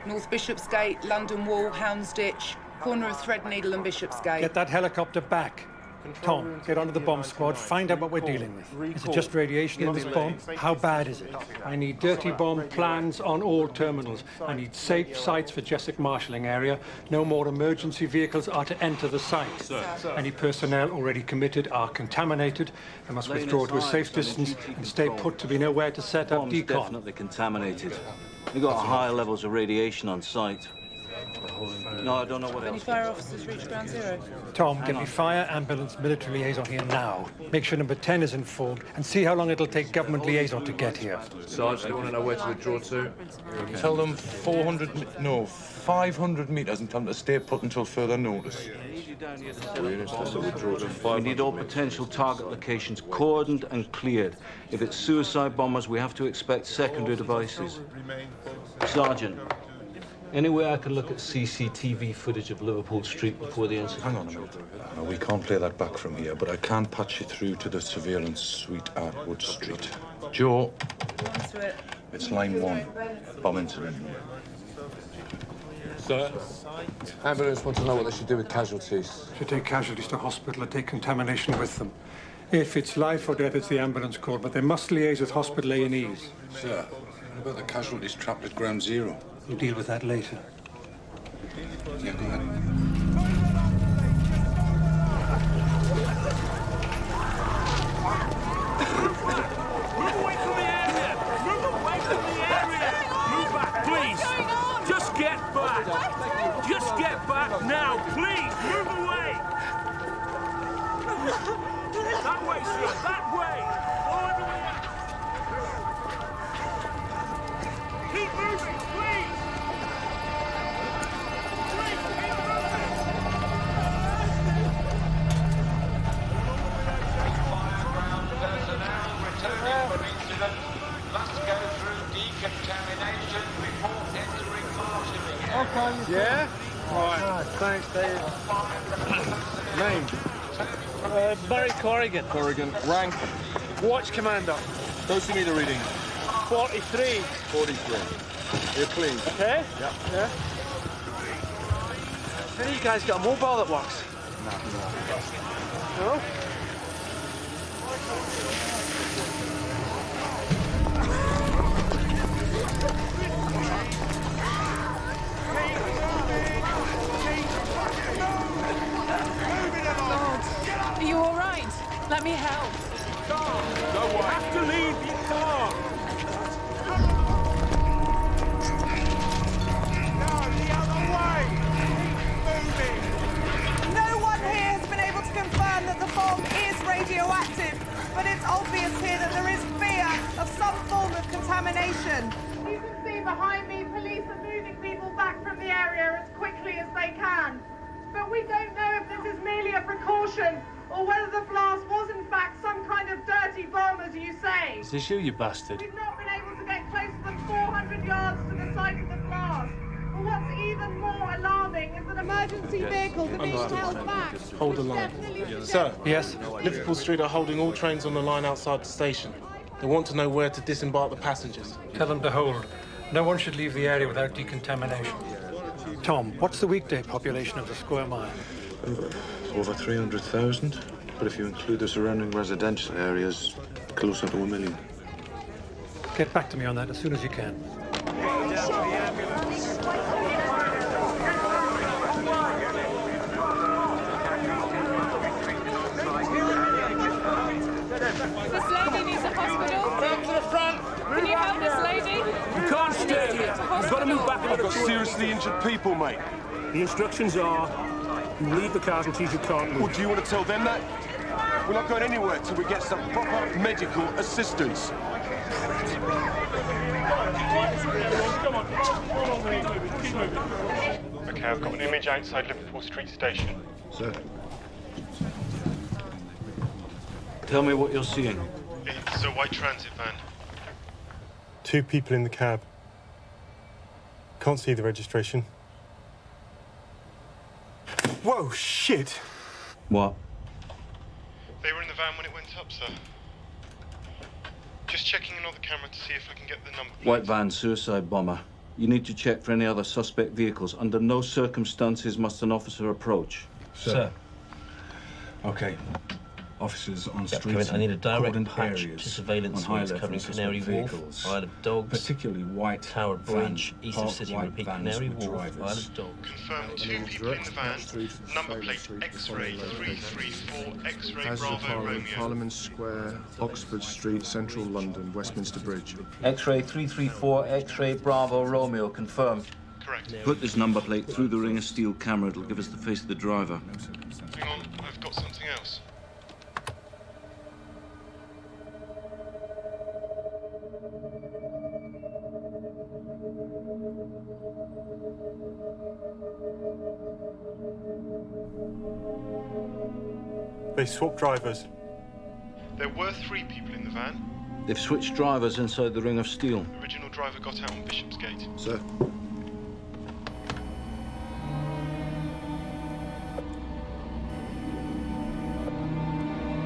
North Bishopsgate, London Wall, Houndsditch, corner of Threadneedle and Bishopsgate.
Get that helicopter back. Tom, get onto the bomb squad, find out what we're dealing with. Is it just radiation in this bomb? How bad is it? I need dirty bomb plans on all terminals. I need safe sites for Jessic marshalling area. No more emergency vehicles are to enter the site.
Sir.
Any personnel already committed are contaminated and must withdraw to a safe distance and stay put till we know where to set up
Bomb's
decon.
definitely contaminated. We got high levels of radiation on site. No, I don't know what
Any
else.
fire officers reached ground zero?
Tom, get me fire, ambulance, military liaison here now. Make sure number 10 is informed and see how long it'll take government liaison to get here.
Sarge, they want to know where to withdraw to. Tell them 500 metres and tell them to stay put until further notice.
We need all potential target locations cordoned and cleared. If it's suicide bombers, we have to expect secondary devices. Sergeant, any way I can look at CCTV footage of Liverpool Street before the incident?
Hang on a minute. No, we can't play that back from here, but I can patch you through to the surveillance suite at Wood Street. Joe, it's line 1. Bomb incident. Sir? Ambulance want to know what they should do with casualties.
Should take casualties to hospital and take contamination with them. If it's life or death, it's the ambulance call, but they must liaise with hospital A&Es.
Sir, what about the casualties trapped at ground zero?
We'll deal with that later.
Yeah, go ahead.
Move away from the area! Move away from the area! Move back, please! Just get back! Just get back now, please! Move away! That way, sir! That way! Follow everybody
Name? Barry Corrigan.
Corrigan. Rank?
Watch commander.
Don't see me the reading.
43.
43. Here, please.
Okay?
Yep.
Yeah. Any of you guys got a mobile that works? No?
Are you all right? Let me help.
You have to leave your car.
No one here has been able to confirm that the bomb is radioactive, but it's obvious here that there is fear of some form of contamination. You can see behind me, police are moving people back from the area as quickly as they can. But we don't know if this is merely a precaution or whether the blast was in fact some kind of dirty bomb, as you say.
Is this you bastard?
We've not been able to get closer than 400 yards to the site of the blast. But what's even more alarming is that emergency vehicles are being held back.
Hold the line. Sir?
Yes?
Liverpool Street are holding all trains on the line outside the station. They want to know where to disembark the passengers.
Tell them to hold. No one should leave the area without decontamination. Tom, what's the weekday population of the square mile?
Over 300,000. But if you include the surrounding residential areas, closer to 1 million.
Get back to me on that as soon as you can.
This lady needs a hospital.
Come to the front.
Can you help this lady?
You can't stay here. You've got to move back.
I've got seriously injured people, mate.
The instructions are, you leave the casualties you can't move.
Well, do you want to tell them that? We're not going anywhere till we get some proper medical assistance.
Come on. Keep moving.
Okay, I've got an image outside Liverpool Street Station.
Sir.
Tell me what you're seeing.
It's a white transit van.
2 people in the cab. Can't see the registration. Whoa, shit!
What?
They were in the van when it went up, sir. Just checking another camera to see if I can get the number.
White van, suicide bomber. You need to check for any other suspect vehicles. Under no circumstances must an officer approach.
Sir. Okay. Officers on streets
I need a direct
cordoned
patch
areas
to surveillance
on high
suites covering
levels
Canary Wharf,
vehicles,
Isle of Dogs,
particularly white
Tower Bridge,
vans,
East of City,
white
repeat,
vans
Canary
with
Wharf,
drivers.
Isle of Dogs.
Confirmed 2 people in the van. Number plate X-ray 334 X-ray
Houses of
Bravo
Parliament,
Romeo.
Parliament Square, Oxford Street, Central London, Westminster Bridge.
X-ray 334, X-ray Bravo Romeo, confirmed.
Correct.
Put this number plate through the ring of steel camera. It'll give us the face of the driver.
Hang on, I've got something else.
They swapped drivers.
There were 3 people in the van.
They've switched drivers inside the ring of steel.
The original driver got out on Bishopsgate.
Sir.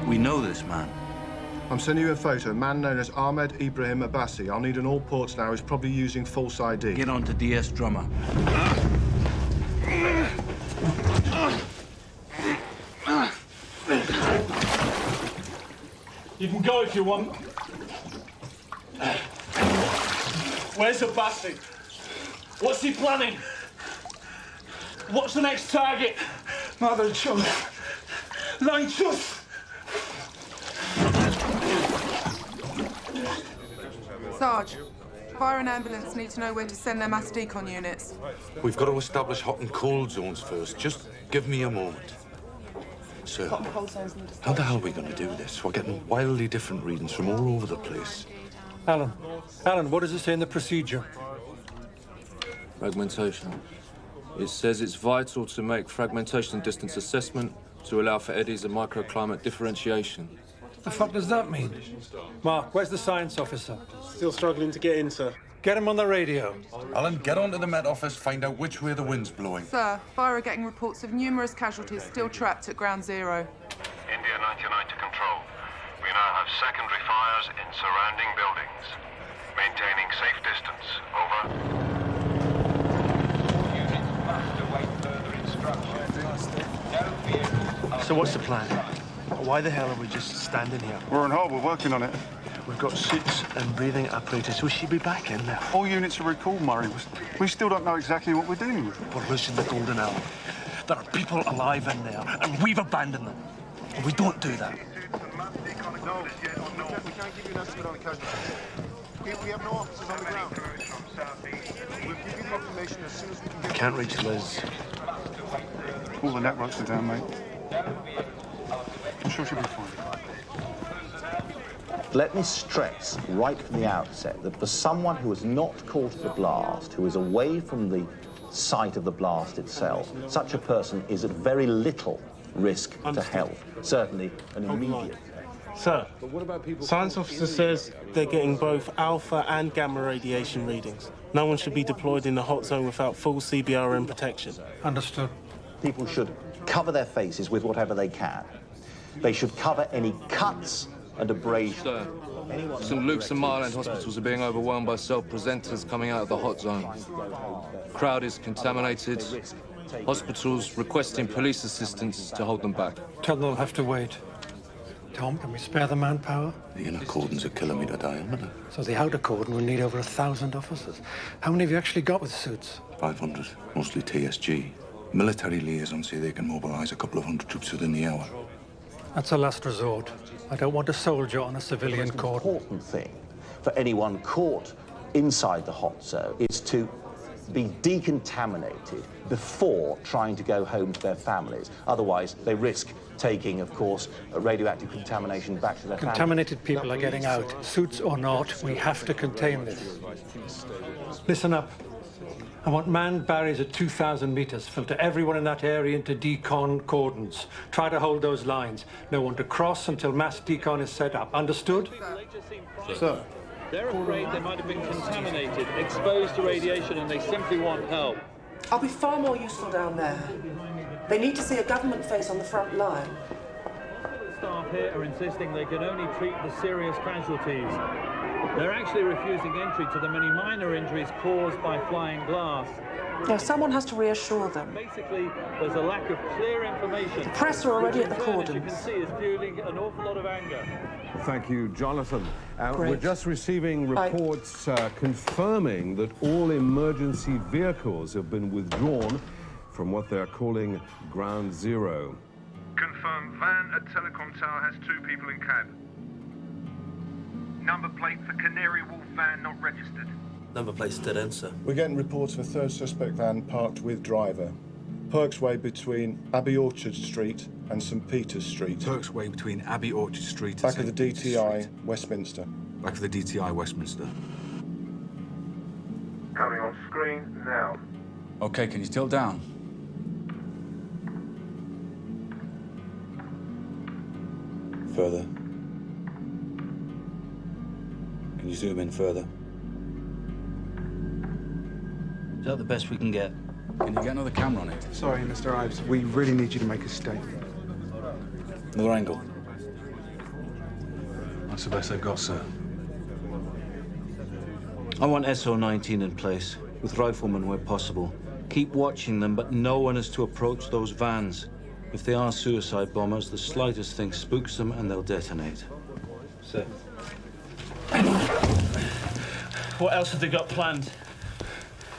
We know this man.
I'm sending you a photo. A man known as Ahmed Ibrahim Abassi. I'll need an all ports now. He's probably using false ID.
Get on to DS Drummer.
You can go if you want. Where's Abassi? What's he planning? What's the next target? Mother of children. Line truth.
Sarge, fire and ambulance need to know where to send their mass decon units.
We've got to establish hot and cold zones first. Just give me a moment. Sir, how the hell are we going to do this? We're getting wildly different readings from all over the place.
Alan, what does it say in the procedure?
Fragmentation. It says it's vital to make fragmentation distance assessment to allow for eddies and microclimate differentiation.
The fuck does that mean? Mark, where's the science officer?
Still struggling to get in, sir.
get him on the radio.
Alan, get on to the Met Office, find out which way the wind's blowing.
Sir, fire are getting reports of numerous casualties still trapped at Ground Zero.
India 99 to control. We now have secondary fires in surrounding buildings. Maintaining safe distance. Over.
So what's the plan? Why the hell are we just standing here?
We're on hold. We're working on it.
We've got suits and breathing apparatus. Will she be back in there?
All units are recalled, Murray. We still don't know exactly what we're dealing with.
We're losing the golden hour. There are people alive in there, and we've abandoned them. And we don't do that.
No, we can't give you an estimate on the casualties. We have no officers on the ground. We'll give you the information as soon as we can get it.
Can't reach Liz.
All the networks are down, mate. I'm sure she'll be fine.
Let me stress right from the outset that for someone who has not caught the blast, who is away from the site of the blast itself, such a person is at very little risk to health, certainly an immediate.
Sir, science officer says they're getting both alpha and gamma radiation readings. No one should be deployed in the hot zone without full CBRN protection.
Understood.
People should cover their faces with whatever they can. They should cover any cuts and abrasions.
Sir, St. Luke's and Marland hospitals are being overwhelmed by self-presenters coming out of the hot zone. Crowd is contaminated. Hospitals requesting police assistance to hold them back.
Tell them they'll have to wait. Tom, can we spare the manpower?
The inner cordon's a kilometre diameter.
So the outer cordon will need over 1,000 officers. How many have you actually got with suits?
500, mostly TSG. Military liaisons say they can mobilise a couple of hundred troops within the hour.
That's a last resort. I don't want a soldier on a civilian cordon.
The important thing for anyone caught inside the hot zone is to be decontaminated before trying to go home to their families. Otherwise, they risk taking, of course, radioactive contamination back to their families.
Contaminated people are getting out. Suits or not, we have to contain this. Listen up. I want manned barriers at 2,000 meters. Filter everyone in that area into decon cordons. Try to hold those lines. No one to cross until mass decon is set up. Understood?
Sir.
They're afraid they might have been contaminated, exposed to radiation, and they simply want help.
I'll be far more useful down there. They need to see a government face on the front line.
Staff here are insisting they can only treat the serious casualties. They're actually refusing entry to the many minor injuries caused by flying glass.
Now, someone has to reassure them.
Basically, there's a lack of clear information.
The press are already at the cordons.
As you can see, is fueling an awful lot of anger.
Thank you, Jonathan. We're just receiving reports confirming that all emergency vehicles have been withdrawn from what they're calling Ground Zero.
Confirm van at Telecom Tower has 2 people in cab. Number plate for Canary Wolf van not registered.
Number plate's dead end, sir.
We're getting reports of a third suspect van parked with driver. Perks Way between Abbey Orchard Street and St Peter's Street.
Perks Way between Abbey Orchard Street and
Back of the DTI, Westminster.
Back of the DTI, Westminster.
Coming on screen now.
OK, can you tilt down? Further. Can you zoom in further?
Is that the best we can get?
Can you get another camera on it?
Sorry, Mr. Ives. We really need you to make a statement.
Another angle. That's the best they've got, sir.
I want SO-19 in place, with riflemen where possible. Keep watching them, but no one is to approach those vans. If they are suicide bombers, the slightest thing spooks them and they'll detonate.
Sir. What else have they got planned?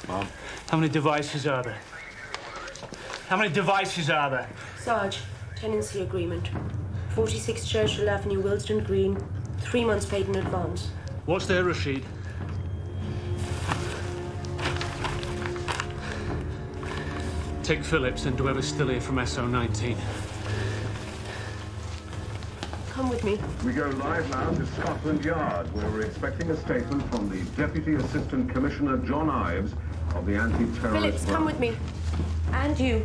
Mom?
How many devices are there? How many devices are there?
Sarge, tenancy agreement. 46 Churchill Avenue, Willesden Green. 3 months paid in advance.
What's there, Rashid? Take Phillips and whoever's still here from SO-19.
Come with me.
We go live now to Scotland Yard, where we're expecting a statement from the Deputy Assistant Commissioner John Ives of the Anti-Terrorist...
Phillips, come with me. And you.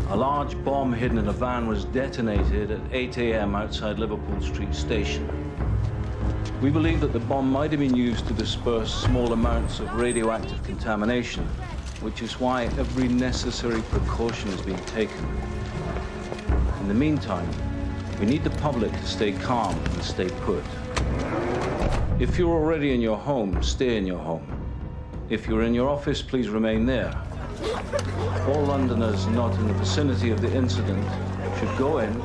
A large bomb hidden in a van was detonated at 8 a.m. outside Liverpool Street Station.
We believe that the bomb might have been used to disperse small amounts of radioactive contamination, which is why every necessary precaution is being taken. In the meantime, we need the public to stay calm and stay put. If you're already in your home, stay in your home. If you're in your office, please remain there. All Londoners not in the vicinity of the incident should go in,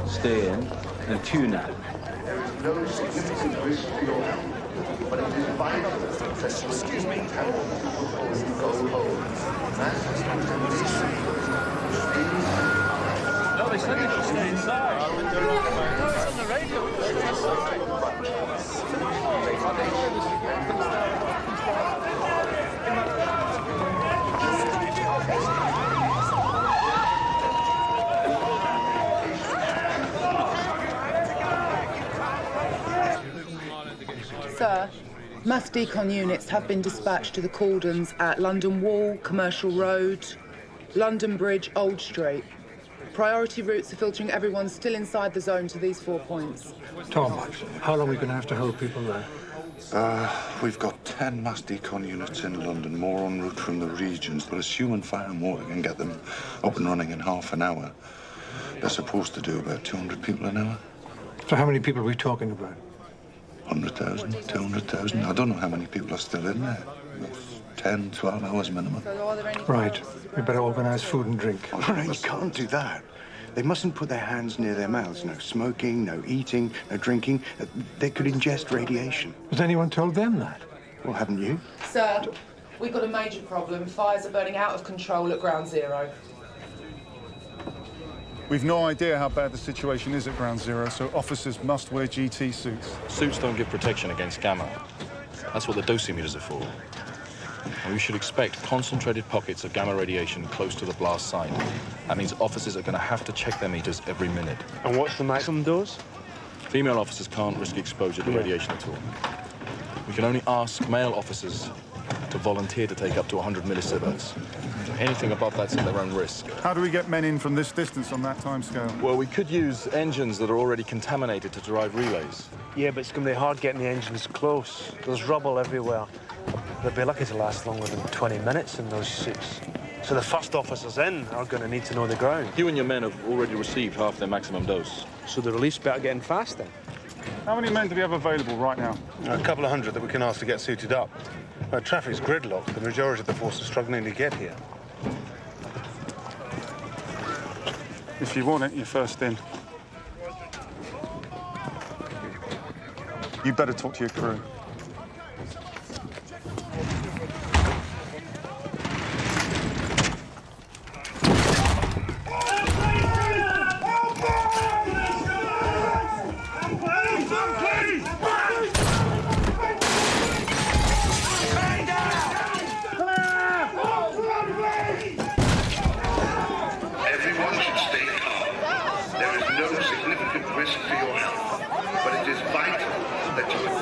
stay in, and tune in.
No significant risk to your health, but it is vital that excuse me, before you go home. Mass contamination.
No, they said they should stay inside. It's on the radio.
Sir, mass decon units have been dispatched to the cordons at London Wall, Commercial Road, London Bridge, Old Street. Priority routes are filtering everyone still inside the zone to these 4 points.
Tom, how long are we going to have to hold people there?
We've got 10 mass decon units in London, more en route from the regions, but assuming fire and water can get them up and running in half an hour, they're supposed to do about 200 people an hour.
So how many people are we talking about?
100,000, 200,000. I don't know how many people are still in there. 10, 12 hours minimum.
Right. We better organise food and drink.
Oh, no, you can't do that. They mustn't put their hands near their mouths. No smoking, no eating, no drinking. They could ingest radiation.
Has anyone told them that?
Well, haven't you?
Sir, we've got a major problem. Fires are burning out of control at Ground Zero.
We've no idea how bad the situation is at Ground Zero, so officers must wear GT suits.
Suits don't give protection against gamma. That's what the dosimeters are for. And we should expect concentrated pockets of gamma radiation close to the blast site. That means officers are going to have to check their meters every minute.
And what's the maximum dose?
Female officers can't risk exposure to radiation at all. We can only ask male officers to volunteer to take up to 100 millisieverts. Anything above that's at their own risk.
How do we get men in from this distance on that timescale?
Well, we could use engines that are already contaminated to drive relays.
Yeah, but it's going to be hard getting the engines close. There's rubble everywhere. They'll be lucky to last longer than 20 minutes in those suits. So the first officers in are going to need to know the ground.
You and your men have already received half their maximum dose.
So the release better get in fast then.
How many men do we have available right now?
A couple of hundred that we can ask to get suited up. Traffic's gridlocked. The majority of the force is struggling to get here.
If you want it, you're first in. You better talk to your crew.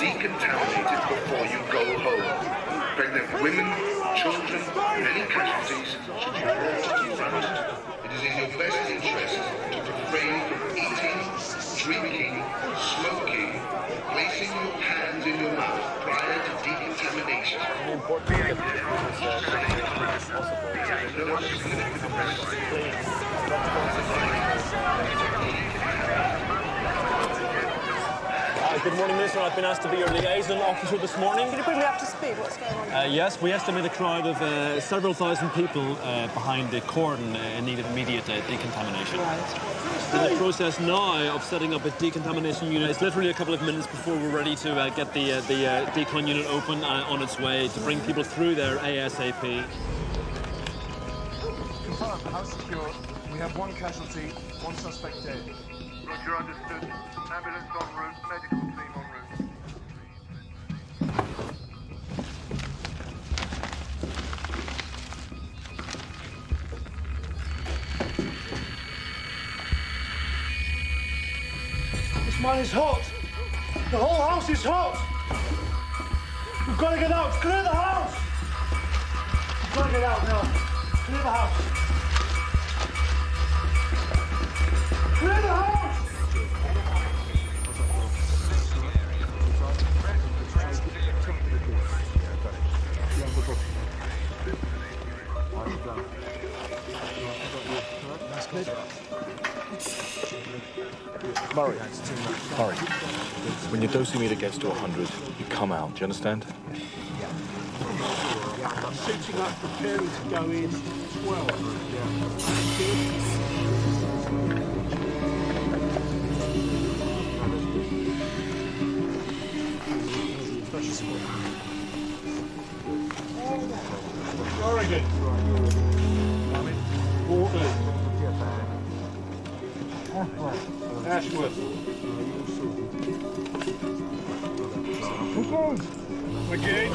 Decontaminated before you go home. Pregnant women, children, and any casualties should be brought to ground. It is in your best interest to refrain from eating, drinking, smoking, placing your hands in your mouth prior to decontamination.
Good morning, Minister. I've been asked to be your liaison officer this morning.
Can you bring me up to speed? What's going on?
Yes, we estimate a crowd of several thousand people behind the cordon needed immediate decontamination.
Right.
In the process now of setting up a decontamination unit. It's literally a couple of minutes before we're ready to get the decon unit open on its way to bring people through there ASAP.
Confirm, house secure. We have one casualty, one suspect dead.
Roger, understood. Ambulance en route, medical team en route.
This man is hot. The whole house is hot. We've got to get out. Clear the house. We've got to get out now. Clear the house. Clear the house.
Murray, when your dosimeter gets to 100, you come out. Do you understand?
Shooting up, preparing to go in. 12. Oregon. Portland. Ashworth. McGee.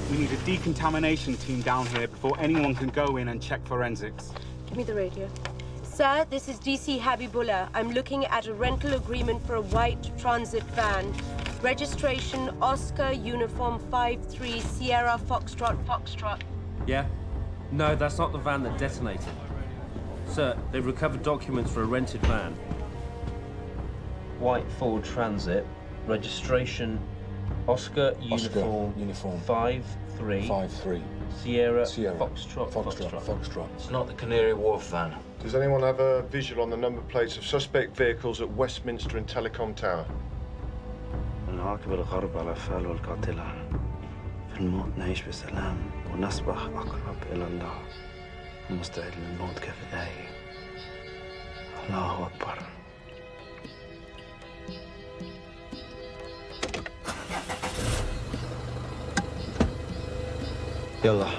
We need a decontamination team down here before anyone can go in and check forensics.
Give me the radio. Sir, this is DC Habibullah. I'm looking at a rental agreement for a white transit van. Registration Oscar Uniform 53 Sierra Foxtrot.
Yeah? No, that's not the van that detonated. Sir, they've recovered documents for a rented van. White Ford Transit. Registration Oscar Uniform 53 Sierra Foxtrot.
It's not the Canary Wharf van.
Does anyone have a visual on the number plates of suspect vehicles at Westminster and Telecom Tower?
نعاقب الغرب على أفعاله القاتلة. في الموت نعيش بسلام ونصبح أقرب إلى الله. ومستعد للموت كفدائي. الله أكبر. يلا.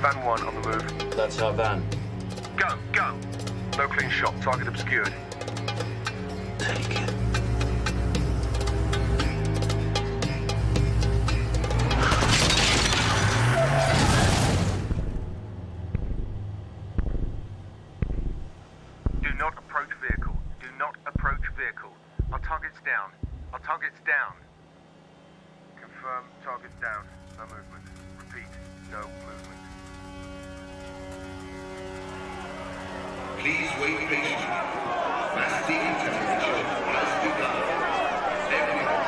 Van 1 on the move.
That's our van.
Go, go! No clean shot, target obscured.
Take it.
Do not approach vehicle. Do not approach vehicle. Our target's down. Our target's down. Confirm target's down. No movement. Repeat, no movement.
Please wait patiently. Mass decontamination has begun. Everyone.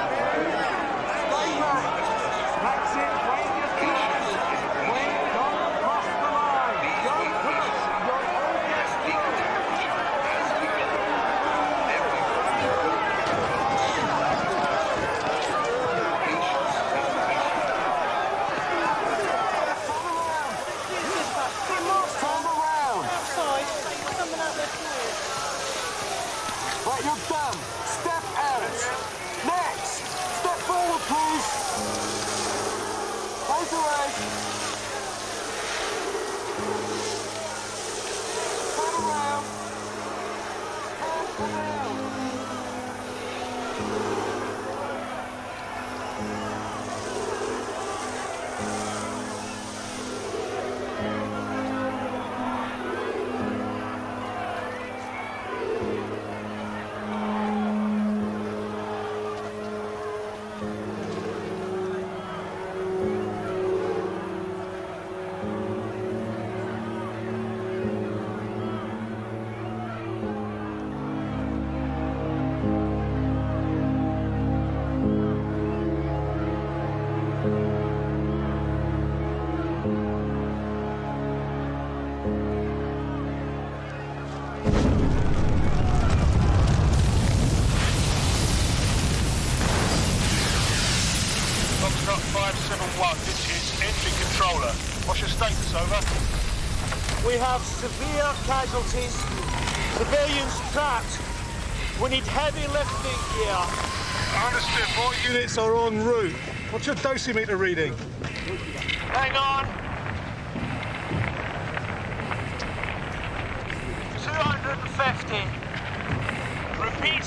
That's it. Wait your time. Wait, don't cross the line. Don't push.
Mass decontamination has begun.
Right, you're done. Step out. Next. Step forward, please. Right away. Turn around. Turn around.
Foxtrot 571, this is entry controller. What's your status, over?
We have severe casualties. Civilians trapped. We need heavy lifting gear.
Understood. More units are en route. What's your dosimeter reading?
Hang on. 250. Repeat,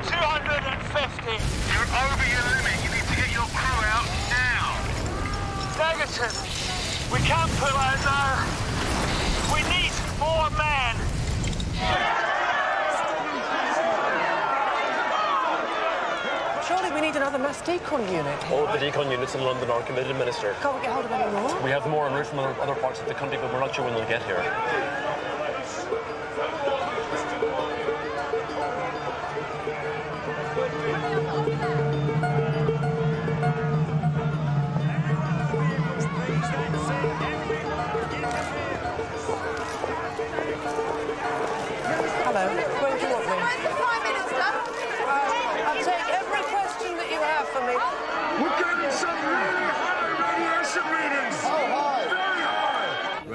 250.
You're over your limit. You need to get your crew out now.
Negative. We can't pull out now. We need more men.
Surely we need another mass decon unit.
All of the decon units in London are committed, Minister.
Can't we get hold of any more?
We have more en route from other parts of the country, but we're not sure when they'll get here.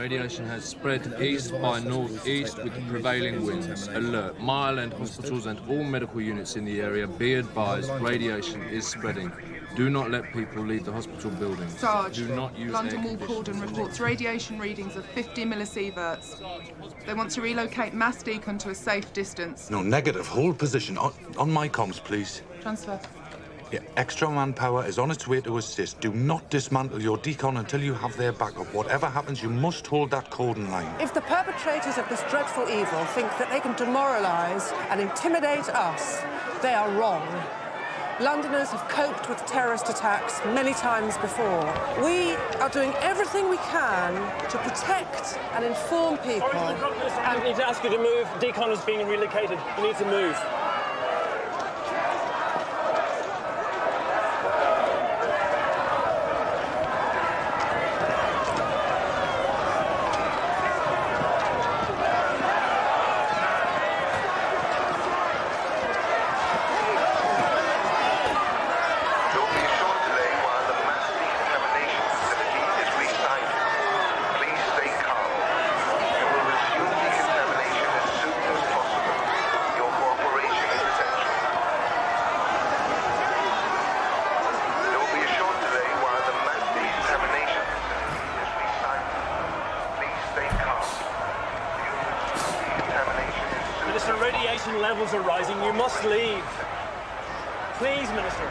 Radiation has spread east by northeast with the prevailing winds. Alert. Mile End hospitals and all medical units in the area, be advised, radiation is spreading. Do not let people leave the hospital buildings.
Sarge,
Do not use
London
air
Wall Cordon reports radiation readings of 50 millisieverts. They want to relocate Mass Deacon to a safe distance.
No, negative. Hold position. On my comms, please.
Transfer.
Yeah, extra manpower is on its way to assist. Do not dismantle your decon until you have their backup. Whatever happens, you must hold that cordon line.
If the perpetrators of this dreadful evil think that they can demoralise and intimidate us, they are wrong. Londoners have coped with terrorist attacks many times before. We are doing everything we can to protect and inform people.
I need to ask you to move. Decon is being relocated. You need to move. Levels are rising. You must leave. Please, Minister.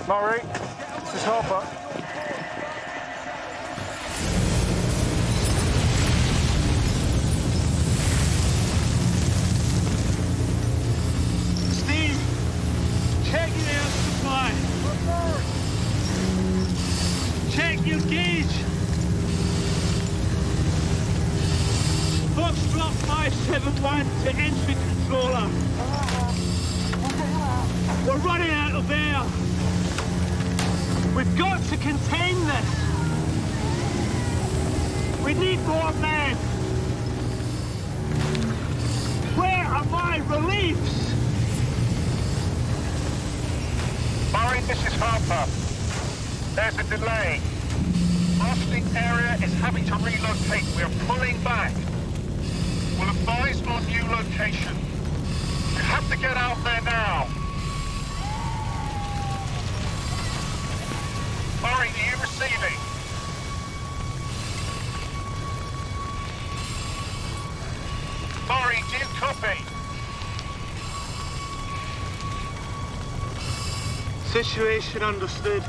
Murray, this is Harper.
Steve, check your air supply. Check your gauge. Foxtrot 571 to entry controller. We're running out of air. We've got to contain this. We need more men. Where are my reliefs?
Murray, this is Harper. There's a delay. Blasting area is having to relocate. We are pulling back. We'll advise on new location. You have to get out there now. Murray, are you receiving? Murray, do you copy?
Situation understood.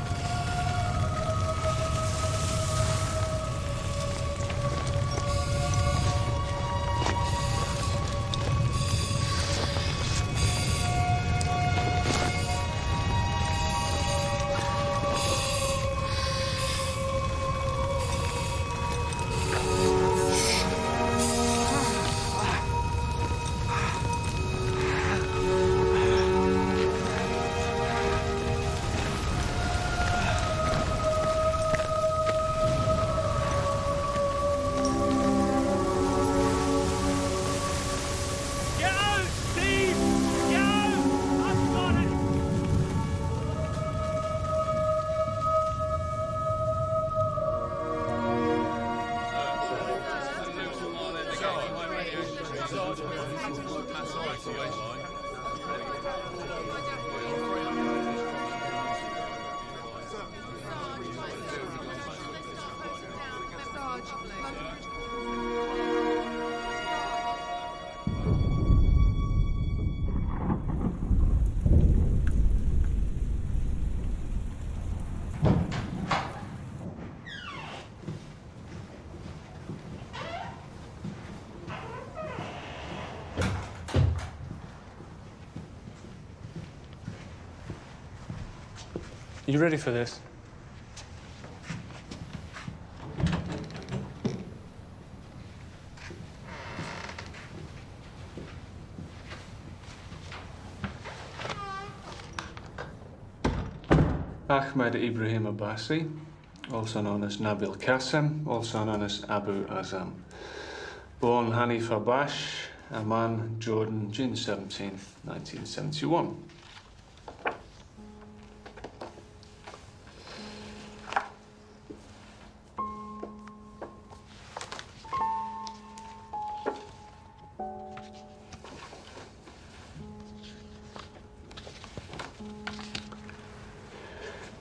You ready for this? Ahmed Ibrahim Abassi, also known as Nabil Qassem, also known as Abu Azam. Born Hanif Abash, Amman, Jordan, June 17th, 1971.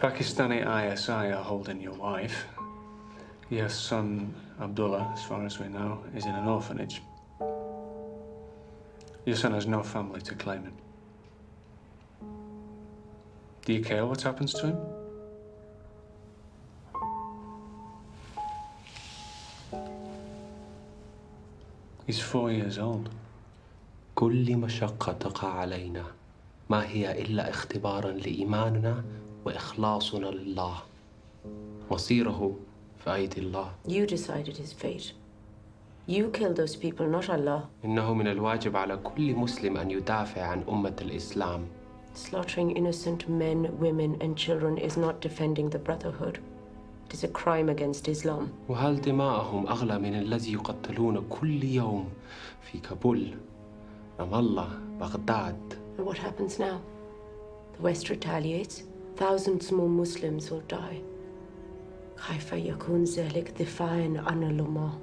Pakistani ISI are holding your wife. Your son, Abdullah, as far as we know, is in an orphanage. Your son has no family to claim him. Do you care what happens to him? He's 4 years old.
كل مشقة تقع علينا ما هي إلا اختبارا لإيماننا وإخلاصنا لله. مصيره في أيدي الله.
You decided his fate. You killed those people, not Allah.
إنه من الواجب على كل مسلم أن يدافع عن أمة الإسلام.
Slaughtering innocent men, women, and children is not defending the Brotherhood. It is a crime against Islam.
وهل دماءهم أغلى من الذي يقتلون كل يوم في كابول، رام الله، بغداد؟
And what happens now? The West retaliates. Thousands more Muslims will die. كيف يكون ذلك دفاعاً عن الأمة?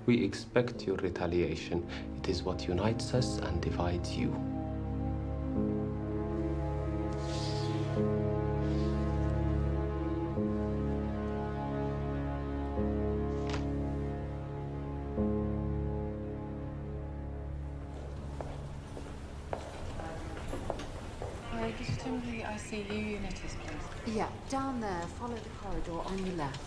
We expect your retaliation. It is what unites us and divides you.
Could you tell me who the ICU unit is, please?
Yeah, down there. Follow the corridor on your left.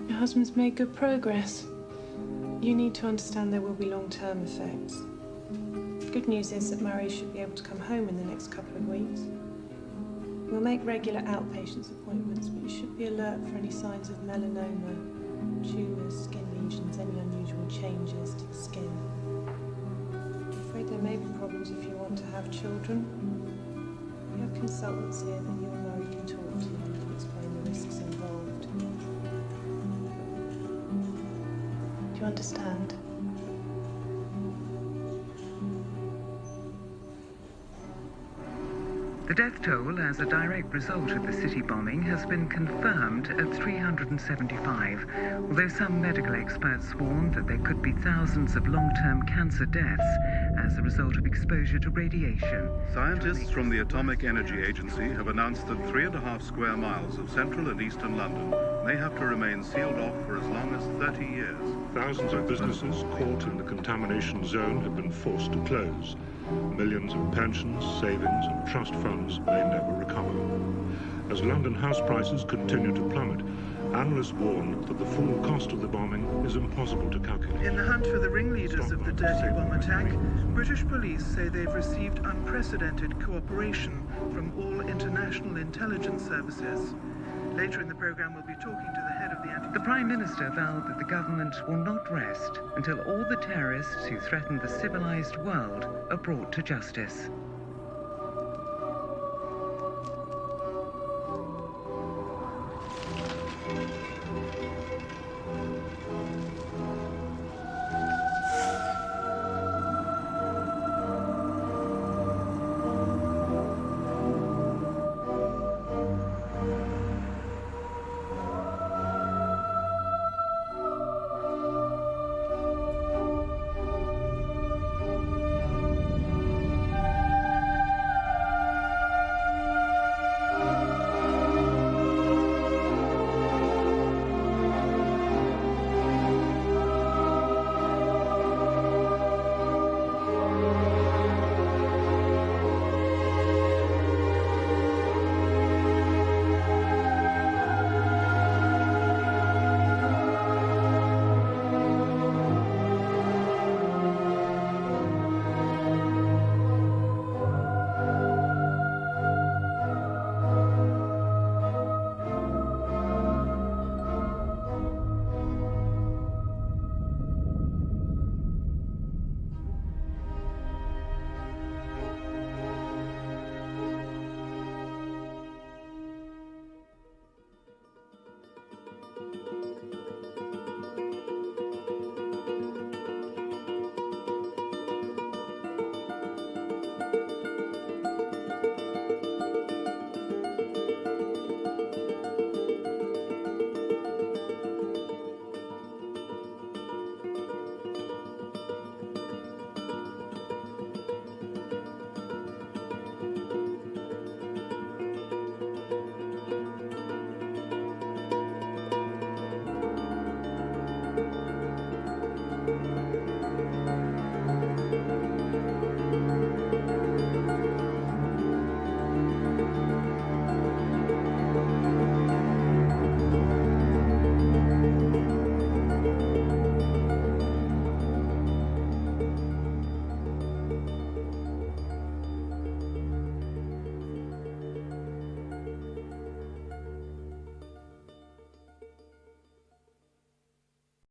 Your husband's made good progress. You need to understand there will be long-term effects. Good news is that Murray should be able to come home in the next couple of weeks. We'll make regular outpatients appointments, but you should be alert for any signs of melanoma, tumours, skin lesions, any unusual changes to the skin. I'm afraid there may be problems if you want to have children. We have consultants here that you and Murray can talk to and explain the risks involved. Do you understand?
The death toll as a direct result of the city bombing has been confirmed at 375, although some medical experts warn that there could be thousands of long-term cancer deaths as a result of exposure to radiation.
Scientists from the Atomic Energy Agency have announced that 3.5 square miles of central and eastern London may have to remain sealed off for as long as 30 years.
Thousands of businesses caught in the contamination zone have been forced to close. Millions of pensions, savings and trust funds may never recover. As London house prices continue to plummet, analysts warn that the full cost of the bombing is impossible to calculate.
In the hunt for the ringleaders of the dirty bomb attack, British police say they've received unprecedented cooperation from all international intelligence services. Later in the programme, we'll be talking to the head of the Prime Minister vowed that the government will not rest until all the terrorists who threaten the civilized world are brought to justice.